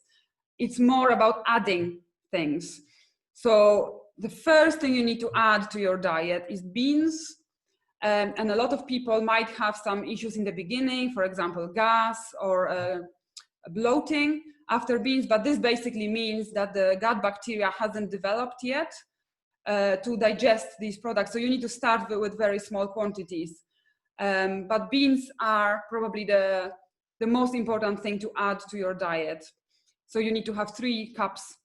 It's more about adding things. So the first thing you need to add to your diet is beans. And a lot of people might have some issues in the beginning, for example, gas or bloating after beans, but this basically means that the gut bacteria hasn't developed yet to digest these products. So you need to start with very small quantities. But beans are probably the most important thing to add to your diet. So you need to have 3 cups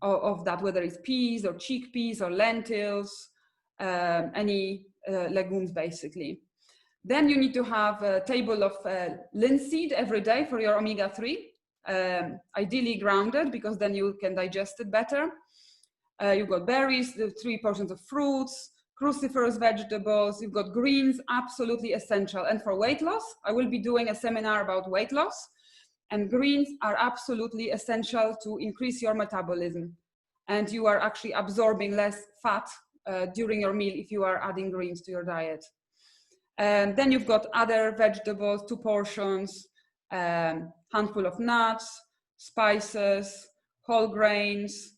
of that, whether it's peas or chickpeas or lentils, any legumes basically. Then you need to have a table of linseed every day for your omega-3, ideally grounded, because then you can digest it better. You've got berries, the 3 portions of fruits, cruciferous vegetables, you've got greens, absolutely essential. And for weight loss, I will be doing a seminar about weight loss, and greens are absolutely essential to increase your metabolism. And you are actually absorbing less fat during your meal if you are adding greens to your diet. And then you've got other vegetables, 2 portions, handful of nuts, spices, whole grains,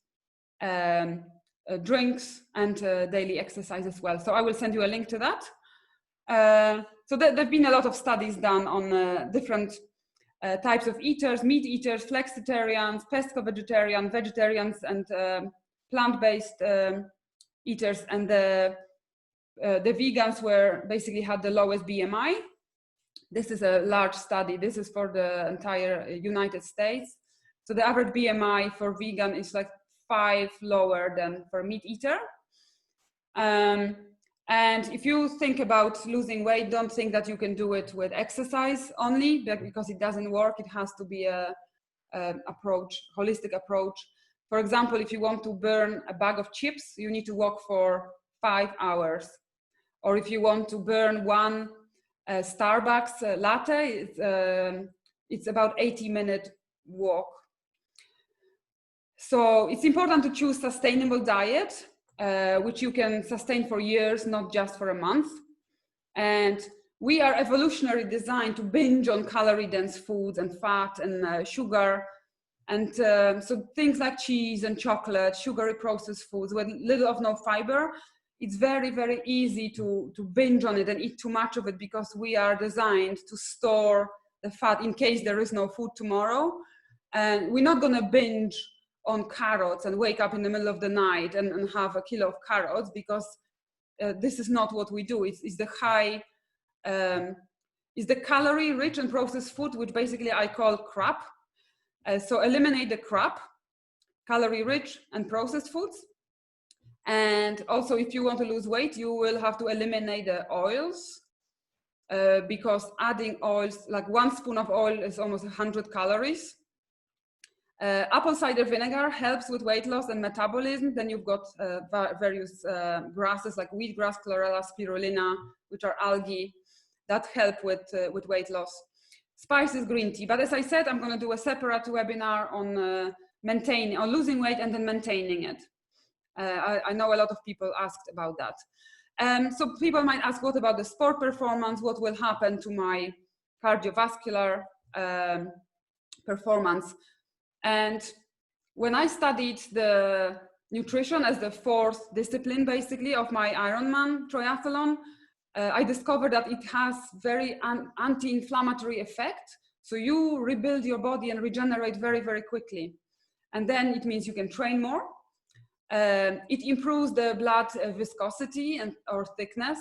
drinks, and daily exercise as well. So I will send you a link to that. So there have been a lot of studies done on different types of eaters: meat eaters, flexitarians, pesco-vegetarian, vegetarians, and plant-based eaters. And the vegans basically had the lowest BMI. This is a large study. This is for the entire United States. So the average BMI for vegan is like 5 lower than for meat eater. And if you think about losing weight, don't think that you can do it with exercise only, because it doesn't work. It has to be a holistic approach. For example, if you want to burn a bag of chips, you need to walk for 5 hours. Or if you want to burn one Starbucks latte, it's about 80-minute walk. So it's important to choose sustainable diet, which you can sustain for years, not just for a month. And we are evolutionarily designed to binge on calorie-dense foods and fat and sugar. And so things like cheese and chocolate, sugary processed foods with little of no fiber, it's very, very easy to binge on it and eat too much of it, because we are designed to store the fat in case there is no food tomorrow. And we're not going to binge on carrots and wake up in the middle of the night and have a kilo of carrots, because this is not what we do. It's the calorie rich and processed food, which basically I call crap. So eliminate the crap, calorie rich and processed foods. And also, if you want to lose weight, you will have to eliminate the oils, because adding oils, like 1 spoon of oil is almost 100 calories. Apple cider vinegar helps with weight loss and metabolism. Then you've got various grasses like wheatgrass, chlorella, spirulina, which are algae that help with weight loss. Spices, green tea. But as I said, I'm going to do a separate webinar on losing weight and then maintaining it. I know a lot of people asked about that. So people might ask, what about the sport performance? What will happen to my cardiovascular performance? And when I studied the nutrition as the 4th discipline, basically, of my Ironman triathlon, I discovered that it has very anti-inflammatory effect. So you rebuild your body and regenerate very, very quickly. And then it means you can train more. It improves the blood viscosity or thickness.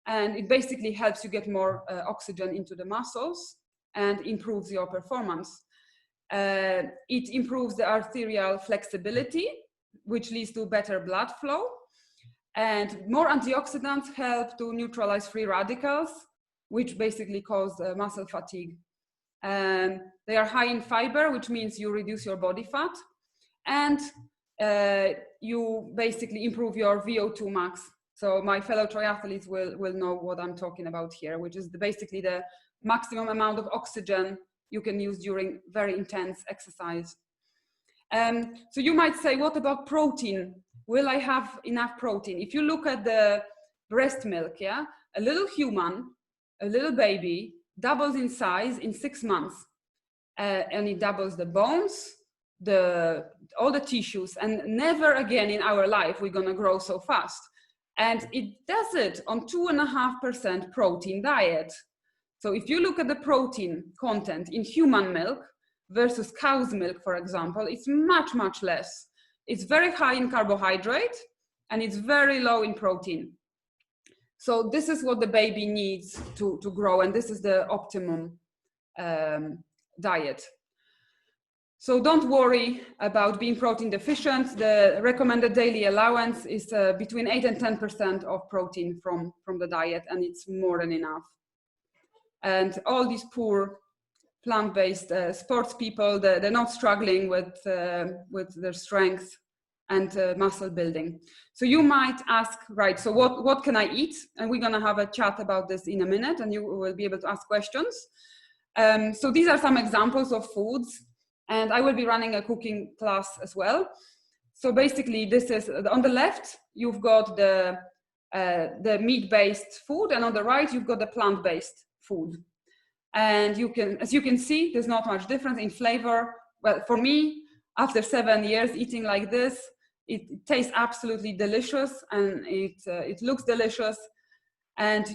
And it basically helps you get more oxygen into the muscles and improves your performance. It improves the arterial flexibility, which leads to better blood flow. And more antioxidants help to neutralize free radicals, which basically cause muscle fatigue. They are high in fiber, which means you reduce your body fat, and you basically improve your VO2 max. So my fellow triathletes will know what I'm talking about here, which is basically the maximum amount of oxygen you can use during very intense exercise. So you might say, what about protein? Will I have enough protein? If you look at the breast milk, yeah, a little human, a little baby doubles in size in 6 months, and it doubles the bones, all the tissues, and never again in our life we're gonna grow so fast. And it does it on 2.5% protein diet. So if you look at the protein content in human milk versus cow's milk, for example, it's much, much less. It's very high in carbohydrate and it's very low in protein. So this is what the baby needs to grow, and this is the optimum diet. So don't worry about being protein deficient. The recommended daily allowance is between 8 and 10% of protein from the diet, and it's more than enough. And all these poor plant-based sports people, they're not struggling with their strength and muscle building. So you might ask, right, so what can I eat? And we're gonna have a chat about this in a minute, and you will be able to ask questions. So these are some examples of foods, and I will be running a cooking class as well. So basically this is, on the left, you've got the meat-based food, and on the right, you've got the plant-based food. And you can, as you can see, there's not much difference in flavor. Well, for me, after 7 years eating like this, it tastes absolutely delicious, and it looks delicious. And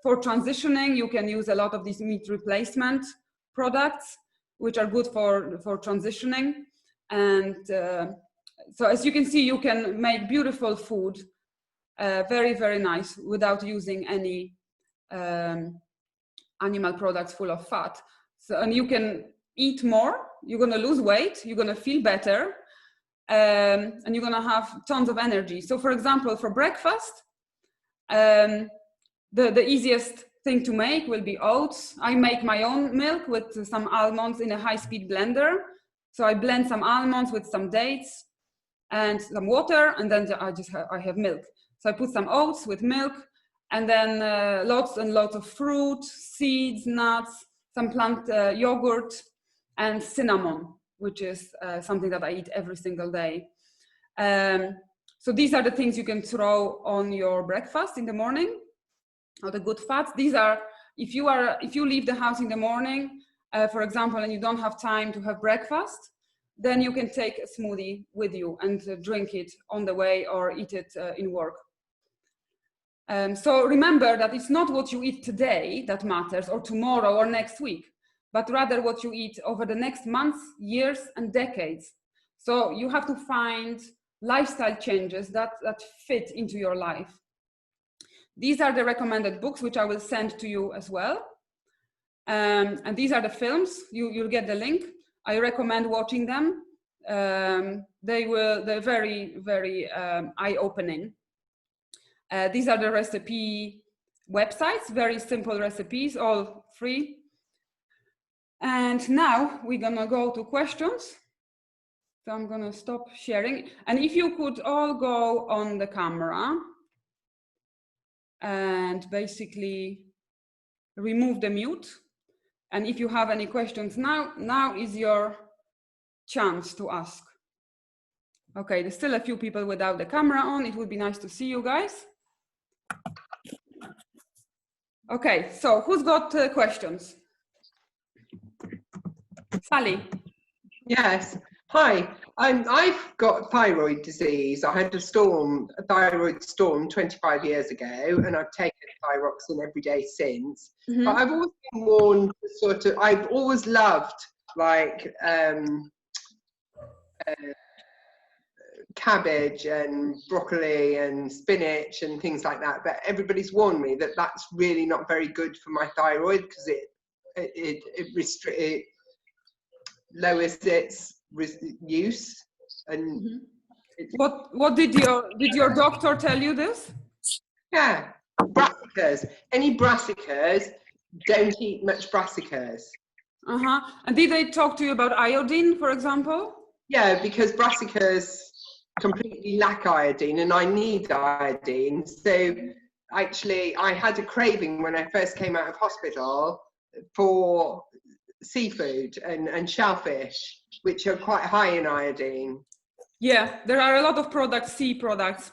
for transitioning, you can use a lot of these meat replacement products, which are good for transitioning. And so as you can see, you can make beautiful food, very, very nice, without using any animal products full of fat. So, and you can eat more, you're gonna lose weight, you're gonna feel better, and you're gonna have tons of energy. So for example, for breakfast, the easiest thing to make will be oats. I make my own milk with some almonds in a high-speed blender. So I blend some almonds with some dates and some water, and then I have milk. So I put some oats with milk, and then lots and lots of fruit, seeds, nuts, some plant yogurt, and cinnamon, which is something that I eat every single day. So these are the things you can throw on your breakfast in the morning, or the good fats. These are, if you leave the house in the morning, for example, and you don't have time to have breakfast, then you can take a smoothie with you and drink it on the way or eat it in work. So remember that it's not what you eat today that matters, or tomorrow or next week, but rather what you eat over the next months, years, and decades. So you have to find lifestyle changes that fit into your life. These are the recommended books, which I will send to you as well. And these are the films. You'll get the link. I recommend watching them. They're very, very eye-opening. These are the recipe websites, very simple recipes, all free. And now we're gonna go to questions. So I'm gonna stop sharing. And if you could all go on the camera and basically remove the mute. And if you have any questions now is your chance to ask. Okay, there's still a few people without the camera on. It would be nice to see you guys. Okay, so who's got questions? Sally. Yes. Hi. I've got thyroid disease. I had a thyroid storm 25 years ago, and I've taken thyroxine every day since. Mm-hmm. But I've always been warned I've always loved like cabbage and broccoli and spinach and things like that. But everybody's warned me that that's really not very good for my thyroid, because it lowers its use. And what did your doctor tell you this? Yeah, brassicas. Any brassicas, don't eat much brassicas. And did they talk to you about iodine, for example? Yeah, because brassicas completely lack iodine and I need iodine. So actually, I had a craving when I first came out of hospital for seafood and shellfish, which are quite high in iodine. Yeah, there are a lot of products, sea products.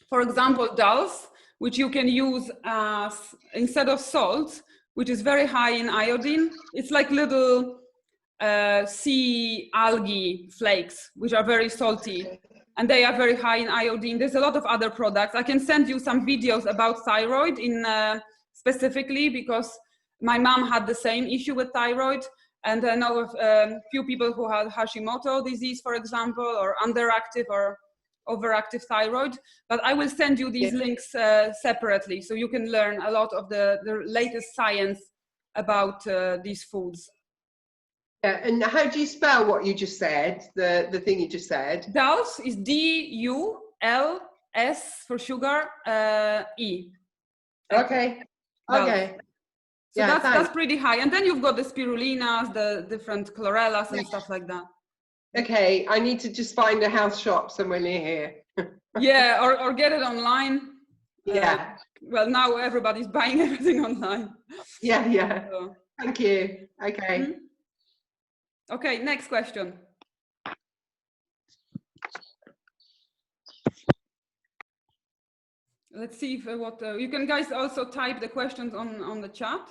For example, dulse, which you can use as instead of salt, which is very high in iodine. It's like little sea algae flakes, which are very salty, and they are very high in iodine. There's a lot of other products. I can send you some videos about thyroid in specifically, because my mom had the same issue with thyroid, and I know of a few people who had Hashimoto disease, for example, or underactive or overactive thyroid. But I will send you these links separately, so you can learn a lot of the latest science about these foods. Yeah, and how do you spell what you just said, the thing you just said? Dulse is D-U-L-S for sugar, E. Okay, Dulse. okay. So yeah, that's pretty high. And then you've got the spirulinas, the different chlorellas and stuff like that. Okay, I need to just find a house shop somewhere near here. Yeah, or get it online. Yeah. Well, now everybody's buying everything online. Yeah, yeah. So. Thank you. Okay. Okay, next question. Let's see if you can guys also type the questions on the chat.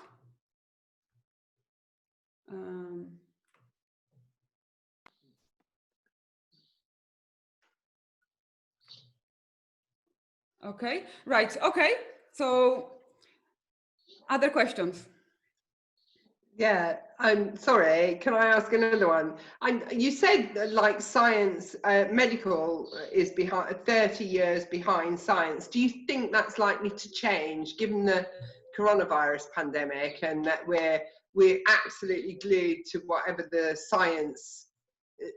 Okay, right. Okay, so other questions? Yeah, I'm sorry. Can I ask another one? You said that, like, science, medical is behind 30 years behind science. Do you think that's likely to change given the coronavirus pandemic, and that we're absolutely glued to whatever the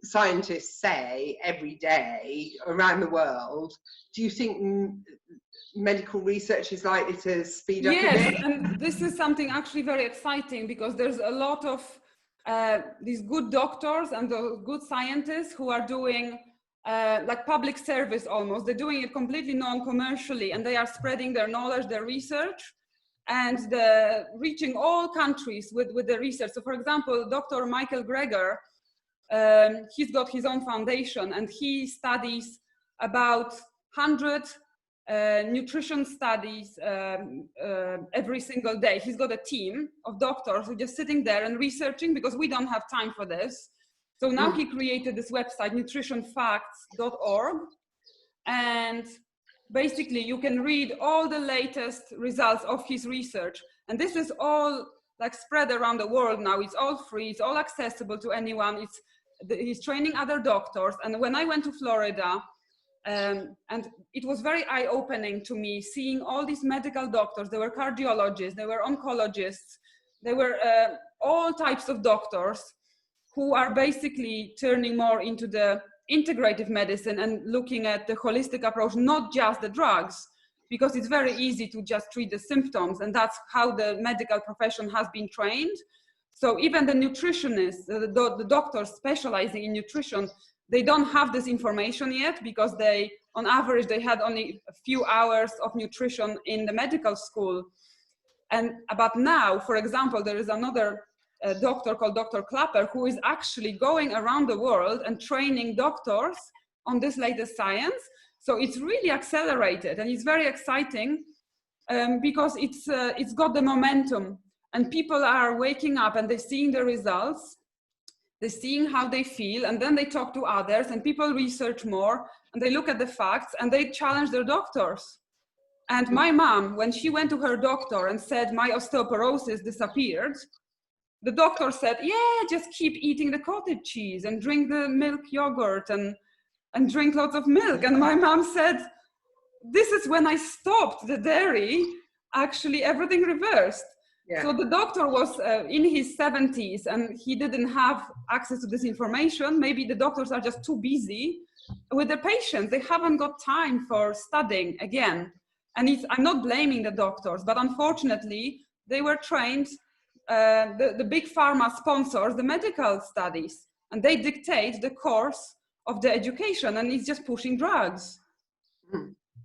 scientists say every day around the world? Do you think medical research is likely to speed up a bit? Yes, and this is something actually very exciting, because there's a lot of these good doctors and the good scientists who are doing like public service almost. They're doing it completely non-commercially, and they are spreading their knowledge, their research, and reaching all countries with the research. So for example, Dr. Michael Greger, he's got his own foundation, and he studies about 100 nutrition studies every single day. He's got a team of doctors who are just sitting there and researching, because we don't have time for this. So now he created this website, nutritionfacts.org, and basically you can read all the latest results of his research. And this is all like spread around the world now. It's all free, it's all accessible to anyone. He's training other doctors. And when I went to Florida, and it was very eye-opening to me, seeing all these medical doctors. They were cardiologists, they were oncologists, they were all types of doctors who are basically turning more into the integrative medicine and looking at the holistic approach, not just the drugs, because it's very easy to just treat the symptoms, and that's how the medical profession has been trained. So even the nutritionists, the doctors specializing in nutrition, they don't have this information yet, because on average, they had only a few hours of nutrition in the medical school. But now, for example, there is another doctor called Dr. Clapper, who is actually going around the world and training doctors on this latest science. So it's really accelerated, and it's very exciting because it's got the momentum, and people are waking up and they're seeing the results. They're seeing how they feel, and then they talk to others, and people research more, and they look at the facts, and they challenge their doctors. And my mom, when she went to her doctor and said, my osteoporosis disappeared, the doctor said, yeah, just keep eating the cottage cheese and drink the milk yogurt and drink lots of milk. And my mom said, this is when I stopped the dairy, actually everything reversed. Yeah. So the doctor was in his 70s, and he didn't have access to this information. Maybe the doctors are just too busy with their patients. They haven't got time for studying again. And I'm not blaming the doctors, but unfortunately, they were trained the big pharma sponsors the medical studies, and they dictate the course of the education, and it's just pushing drugs.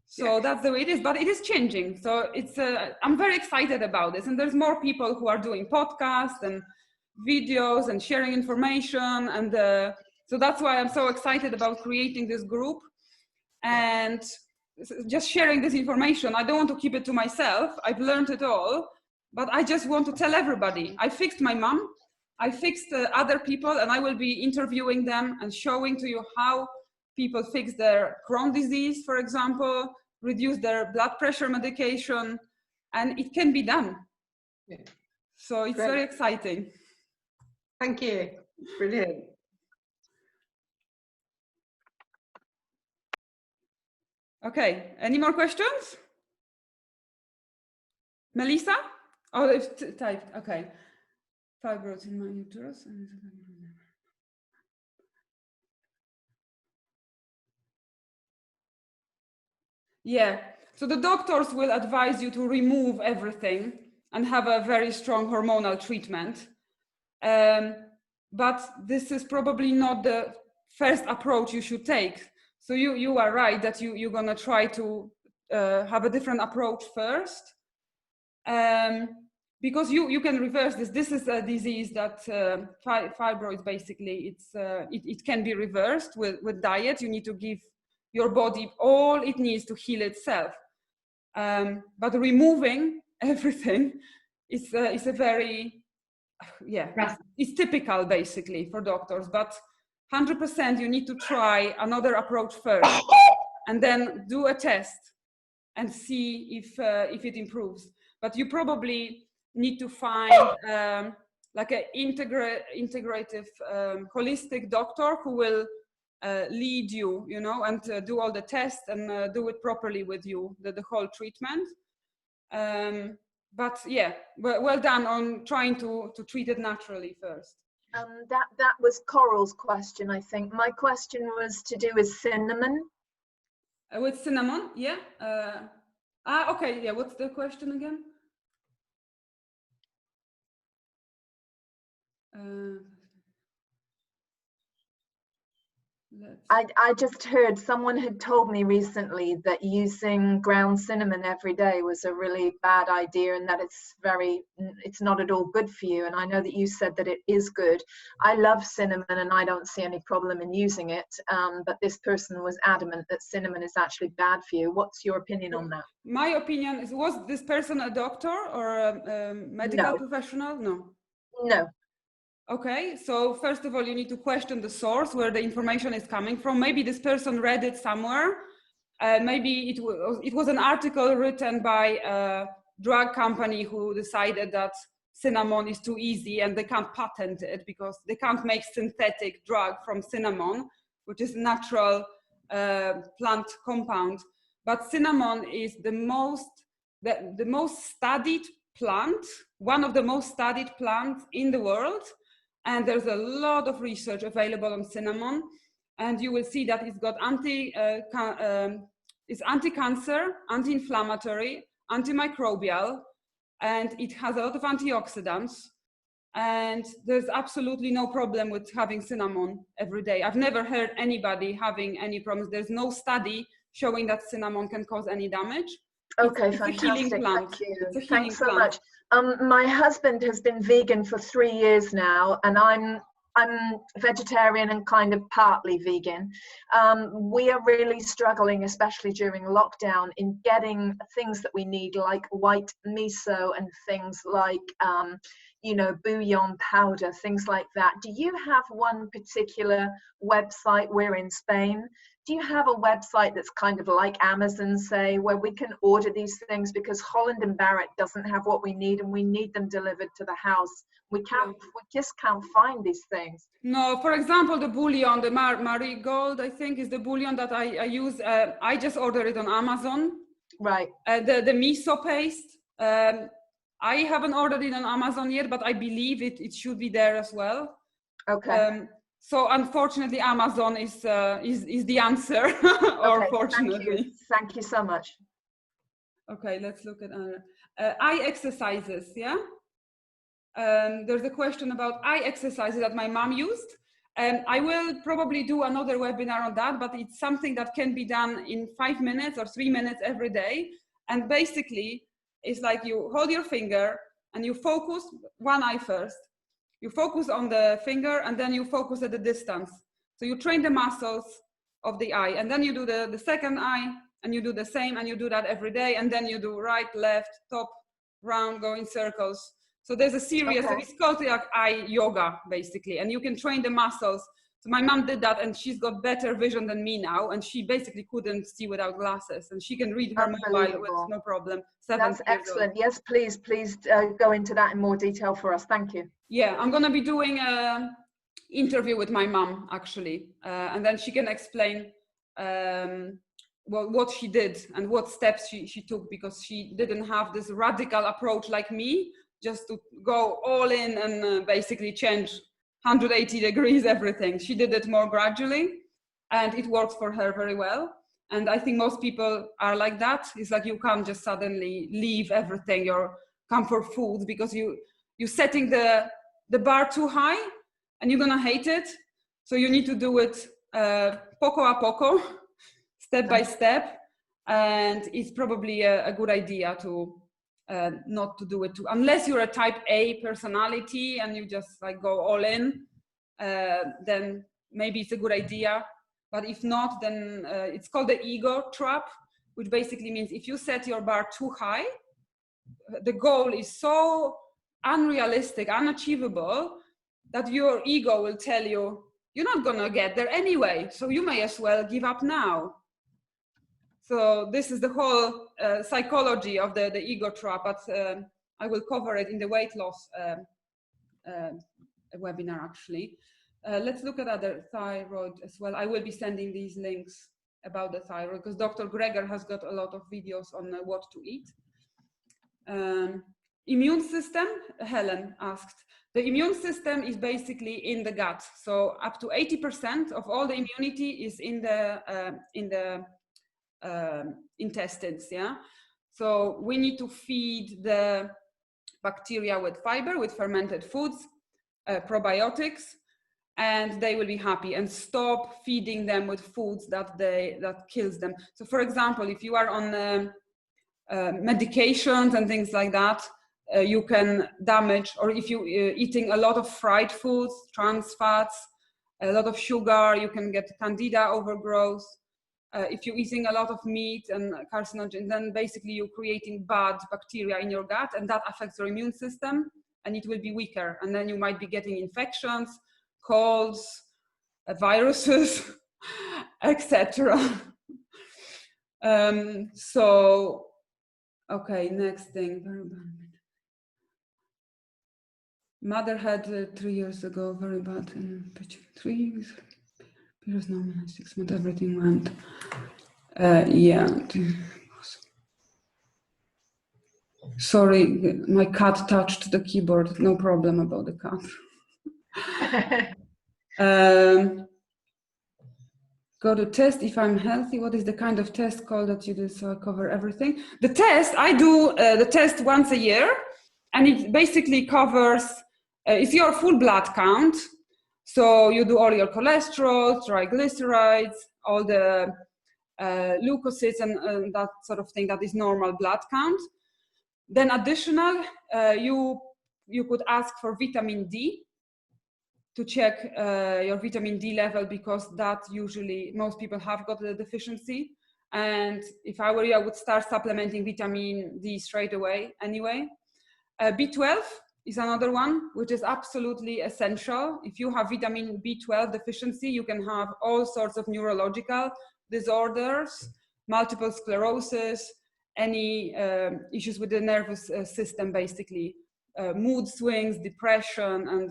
So that's the way it is, but it is changing. So it's I'm very excited about this, and there's more people who are doing podcasts and videos and sharing information, and so that's why I'm so excited about creating this group and just sharing this information. I don't want to keep it to myself. I've learned it all, but I just want to tell everybody. I fixed my mom, I fixed other people, and I will be interviewing them and showing to you how people fix their Crohn's disease, for example, reduce their blood pressure medication, and it can be done. Yeah. So it's very exciting. Thank you. Brilliant. Okay, any more questions? Melissa? Oh, they've typed, okay. Fibroids in my uterus. Yeah, so the doctors will advise you to remove everything and have a very strong hormonal treatment. But this is probably not the first approach you should take. So you are right that you're gonna try to have a different approach first. Because you can reverse this. This is a disease that fibroids basically, it can be reversed with diet. You need to give your body all it needs to heal itself. But removing everything is a very, it's typical basically for doctors, but 100% you need to try another approach first and then do a test and see if it improves. But you probably need to find like an integrative, holistic doctor who will lead you, you know, and do all the tests and do it properly with you, the whole treatment. But yeah, well done on trying to treat it naturally first. That was Coral's question, I think. My question was to do with cinnamon. With cinnamon, yeah. Okay, yeah, what's the question again? I just heard someone had told me recently that using ground cinnamon every day was a really bad idea, and that it's not at all good for you. And I know that you said that it is good. I love cinnamon and I don't see any problem in using it. But this person was adamant that cinnamon is actually bad for you. What's your opinion on that? My opinion is, was this person a doctor or a medical professional? No. No. Okay, so first of all, you need to question the source where the information is coming from. Maybe this person read it somewhere. Maybe it was an article written by a drug company who decided that cinnamon is too easy and they can't patent it because they can't make synthetic drug from cinnamon, which is natural plant compound. But cinnamon is the most studied plant, one of the most studied plants in the world. And there's a lot of research available on cinnamon, and you will see that it's got it's anti-cancer, anti-inflammatory, antimicrobial, and it has a lot of antioxidants. And there's absolutely no problem with having cinnamon every day. I've never heard anybody having any problems. There's no study showing that cinnamon can cause any damage. Okay, it's fantastic. A healing plant. Thank you. It's a healing Thanks so plant. much. My husband has been vegan for 3 years now, and I'm vegetarian and kind of partly vegan. We are really struggling, especially during lockdown, in getting things that we need, like white miso and things like, you know, bouillon powder, things like that. Do you have one particular website? We're in Spain. Do you have a website that's kind of like Amazon, say, where we can order these things? Because Holland and Barrett doesn't have what we need, and we need them delivered to the house. We just can't find these things. No, for example, the bouillon, the marigold, I think, is the bouillon that I use. I just ordered it on Amazon. Right. The miso paste, I haven't ordered it on Amazon yet, but I believe it should be there as well. Okay. So unfortunately, Amazon is the answer, or okay, fortunately. Thank you so much. Okay, let's look at eye exercises, yeah? there's a question about eye exercises that my mom used. I will probably do another webinar on that, but it's something that can be done in 5 minutes or 3 minutes every day. And basically, it's like you hold your finger and you focus one eye first. You focus on the finger and then you focus at the distance. So you train the muscles of the eye, and then you do the second eye and you do the same, and you do that every day. And then you do right, left, top, round, go in circles. So there's a series, Okay. it's called like eye yoga basically, and you can train the muscles. So my mom did that and she's got better vision than me now, and she basically couldn't see without glasses, and she can read her mobile with no problem. That's excellent. Yes, please go into that in more detail for us. Thank you. Yeah, I'm gonna be doing an interview with my mom actually, and then she can explain what she did and what steps she took, because she didn't have this radical approach like me, just to go all in and basically change 180 degrees everything. She did it more gradually, and it works for her very well. And I think most people are like that. It's like you can't just suddenly leave everything, your comfort food, because you're setting the bar too high and you're gonna hate it. So you need to do it poco a poco, step by step. And it's probably a good idea to not to do it too, unless you're a type A personality and you just like go all in, then maybe it's a good idea. But if not, then it's called the ego trap, which basically means if you set your bar too high, the goal is so unrealistic, unachievable, that your ego will tell you, you're not gonna get there anyway, so you may as well give up now. So this is the whole psychology of the ego trap, but I will cover it in the weight loss webinar actually. Let's look at other thyroid as well. I will be sending these links about the thyroid, because Dr. Greger has got a lot of videos on what to eat. Immune system, Helen asked. The immune system is basically in the gut. So up to 80% of all the immunity is in the intestines, yeah? So we need to feed the bacteria with fiber, with fermented foods, probiotics, and they will be happy, and stop feeding them with foods that kills them. So for example, if you are on medications and things like that, you can damage, or if you eating a lot of fried foods, trans fats, a lot of sugar, you can get candida overgrowth. If you're eating a lot of meat and carcinogen, then basically you're creating bad bacteria in your gut, and that affects your immune system, and it will be weaker. And then you might be getting infections, colds, viruses, etc. So, okay, next thing. Mother had 3 years ago, very bad, 3 years. Period normal, 6 months, everything went. Yeah. Sorry, my cat touched the keyboard. No problem about the cat. Go to test if I'm healthy. What is the kind of test called that you do, so I cover everything? The test, I do the test once a year, and it basically covers, it's your full blood count. So you do all your cholesterol, triglycerides, all the leukocytes and that sort of thing, that is normal blood count. Then additional, you could ask for vitamin D to check your vitamin D level, because that usually most people have got the deficiency. And if I were you, I would start supplementing vitamin D straight away anyway. B12 is another one, which is absolutely essential. If you have vitamin B12 deficiency, you can have all sorts of neurological disorders, multiple sclerosis, any issues with the nervous system, basically, mood swings, depression,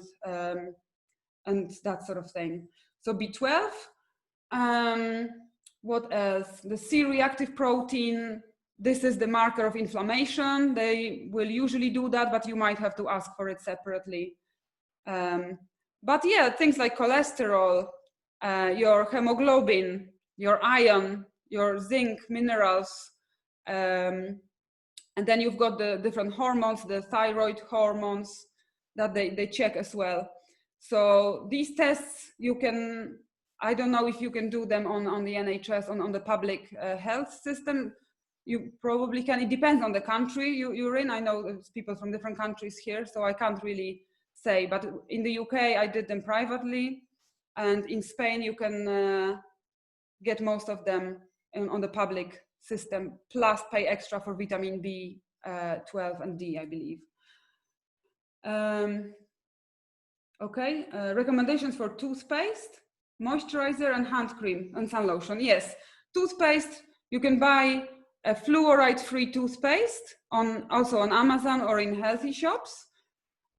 and that sort of thing. So B12, what else? The C-reactive protein, this is the marker of inflammation. They will usually do that, but you might have to ask for it separately. But yeah, things like cholesterol, your hemoglobin, your iron, your zinc, minerals, and then you've got the different hormones, the thyroid hormones, that they check as well. So these tests, you can, I don't know if you can do them on the NHS, on the public health system. You probably can. It depends on the country you're in. I know there's people from different countries here, so I can't really say. But in the UK, I did them privately. And in Spain, you can get most of them on the public system, plus pay extra for vitamin B12 and D, I believe. Okay, recommendations for toothpaste, moisturizer, and hand cream and sun lotion. Yes, toothpaste, you can buy a fluoride-free toothpaste also on Amazon or in healthy shops.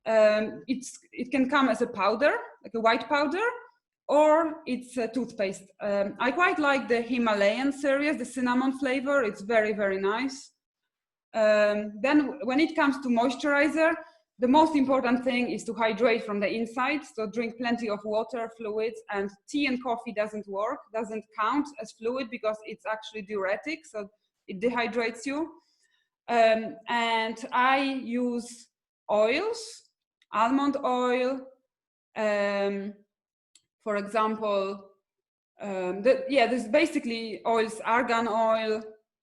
It can come as a powder, like a white powder, or it's a toothpaste. I quite like the Himalayan series, the cinnamon flavor. It's very, very nice. Then when it comes to moisturizer, the most important thing is to hydrate from the inside. So drink plenty of water, fluids, and tea and coffee doesn't work, doesn't count as fluid because it's actually diuretic. So it dehydrates you. And I use oils, almond oil, for example, there's basically oils, argan oil,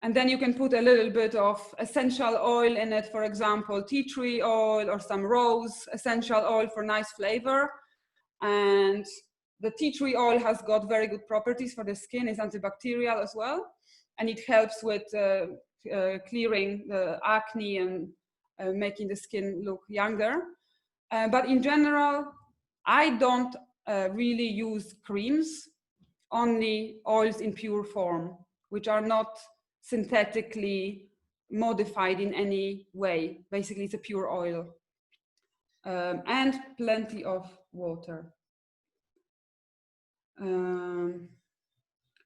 and then you can put a little bit of essential oil in it, for example, tea tree oil or some rose essential oil for nice flavor. And the tea tree oil has got very good properties for the skin, it's antibacterial as well. And it helps with clearing the acne and making the skin look younger. But in general, I don't really use creams, only oils in pure form, which are not synthetically modified in any way. Basically, it's a pure oil. And plenty of water.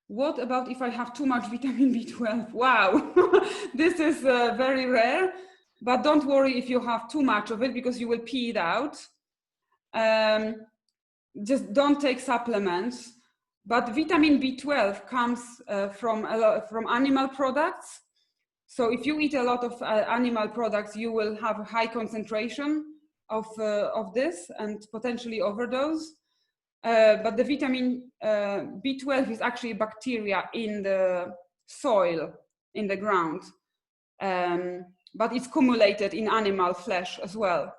What about if I have too much vitamin B12? Wow, this is very rare, but don't worry if you have too much of it because you will pee it out. Just don't take supplements. But vitamin B12 comes from animal products. So if you eat a lot of animal products, you will have a high concentration of this and potentially overdose. But the vitamin B12 is actually bacteria in the soil, in the ground. But it's accumulated in animal flesh as well.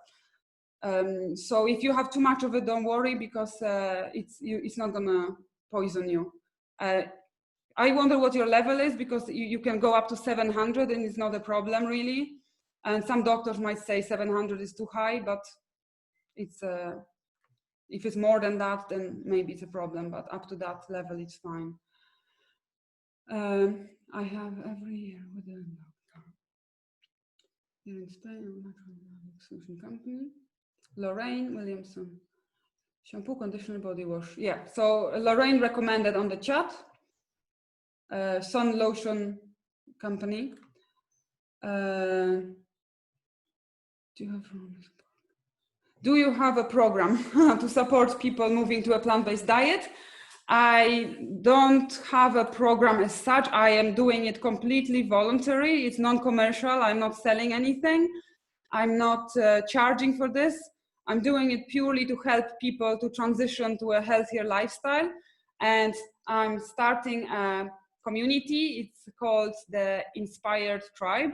So if you have too much of it, don't worry because it's not gonna poison you. I wonder what your level is because you can go up to 700 and it's not a problem really. And some doctors might say 700 is too high, but it's if it's more than that, then maybe it's a problem, but up to that level, it's fine. I have every year with a doctor here in Spain, solution company, Lorraine Williamson. Shampoo, conditioner, body wash. Yeah, so Lorraine recommended on the chat, sun lotion company. Do you have a program to support people moving to a plant-based diet? I don't have a program as such. I am doing it completely voluntary. It's non-commercial. I'm not selling anything. I'm not charging for this. I'm doing it purely to help people to transition to a healthier lifestyle. And I'm starting a community. It's called the Inspired Tribe.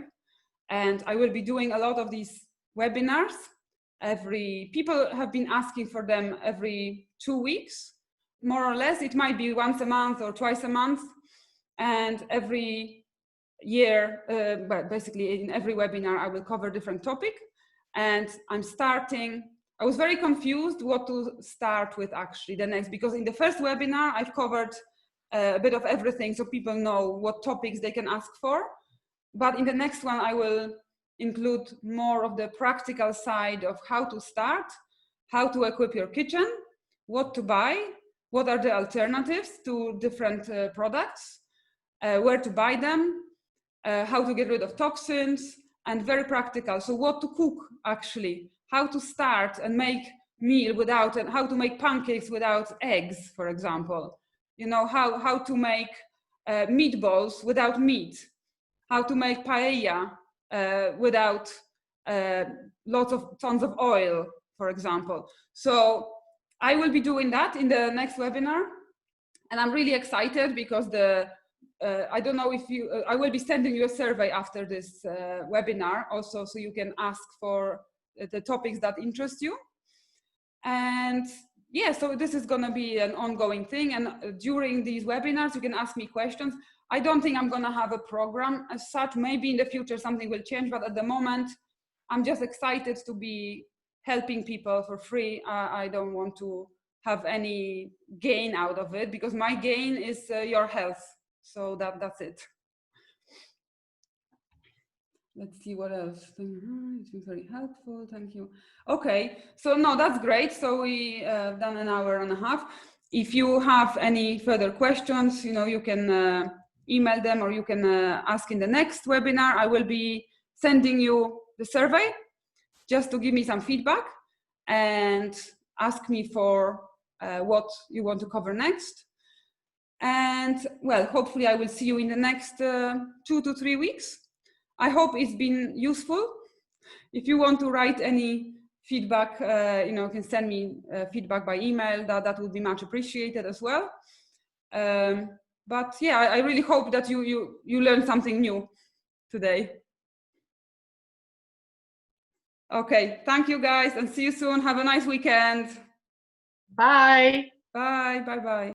And I will be doing a lot of these webinars. People have been asking for them every 2 weeks, more or less. It might be once a month or twice a month. And every year, but basically in every webinar, I will cover a different topic. And I was very confused what to start with actually the next, because in the first webinar, I've covered a bit of everything so people know what topics they can ask for. But in the next one, I will include more of the practical side of how to start, how to equip your kitchen, what to buy, what are the alternatives to different products, where to buy them, how to get rid of toxins, and very practical. So what to cook actually, how to start and make meal without, and how to make pancakes without eggs, for example. You know, how to make meatballs without meat, how to make paella without tons of oil, for example. So I will be doing that in the next webinar. And I'm really excited because I don't know if you, I will be sending you a survey after this webinar also, so you can ask for the topics that interest you. And yeah, so this is gonna be an ongoing thing. And during these webinars, you can ask me questions. I don't think I'm gonna have a program as such. Maybe in the future something will change, but at the moment, I'm just excited to be helping people for free. I don't want to have any gain out of it, because my gain is your health. So that's it. Let's see what else. It's been very helpful. Thank you. Okay, so no, that's great. So we done an hour and a half. If you have any further questions, you can email them, or you can ask in the next webinar. I will be sending you the survey just to give me some feedback and ask me for what you want to cover next. And well, hopefully I will see you in the next 2 to 3 weeks. I hope it's been useful. If you want to write any feedback, you can send me feedback by email. That would be much appreciated as well. But yeah, I really hope that you learned something new today. Okay, thank you guys, and see you soon. Have a nice weekend. Bye. Bye, bye, bye.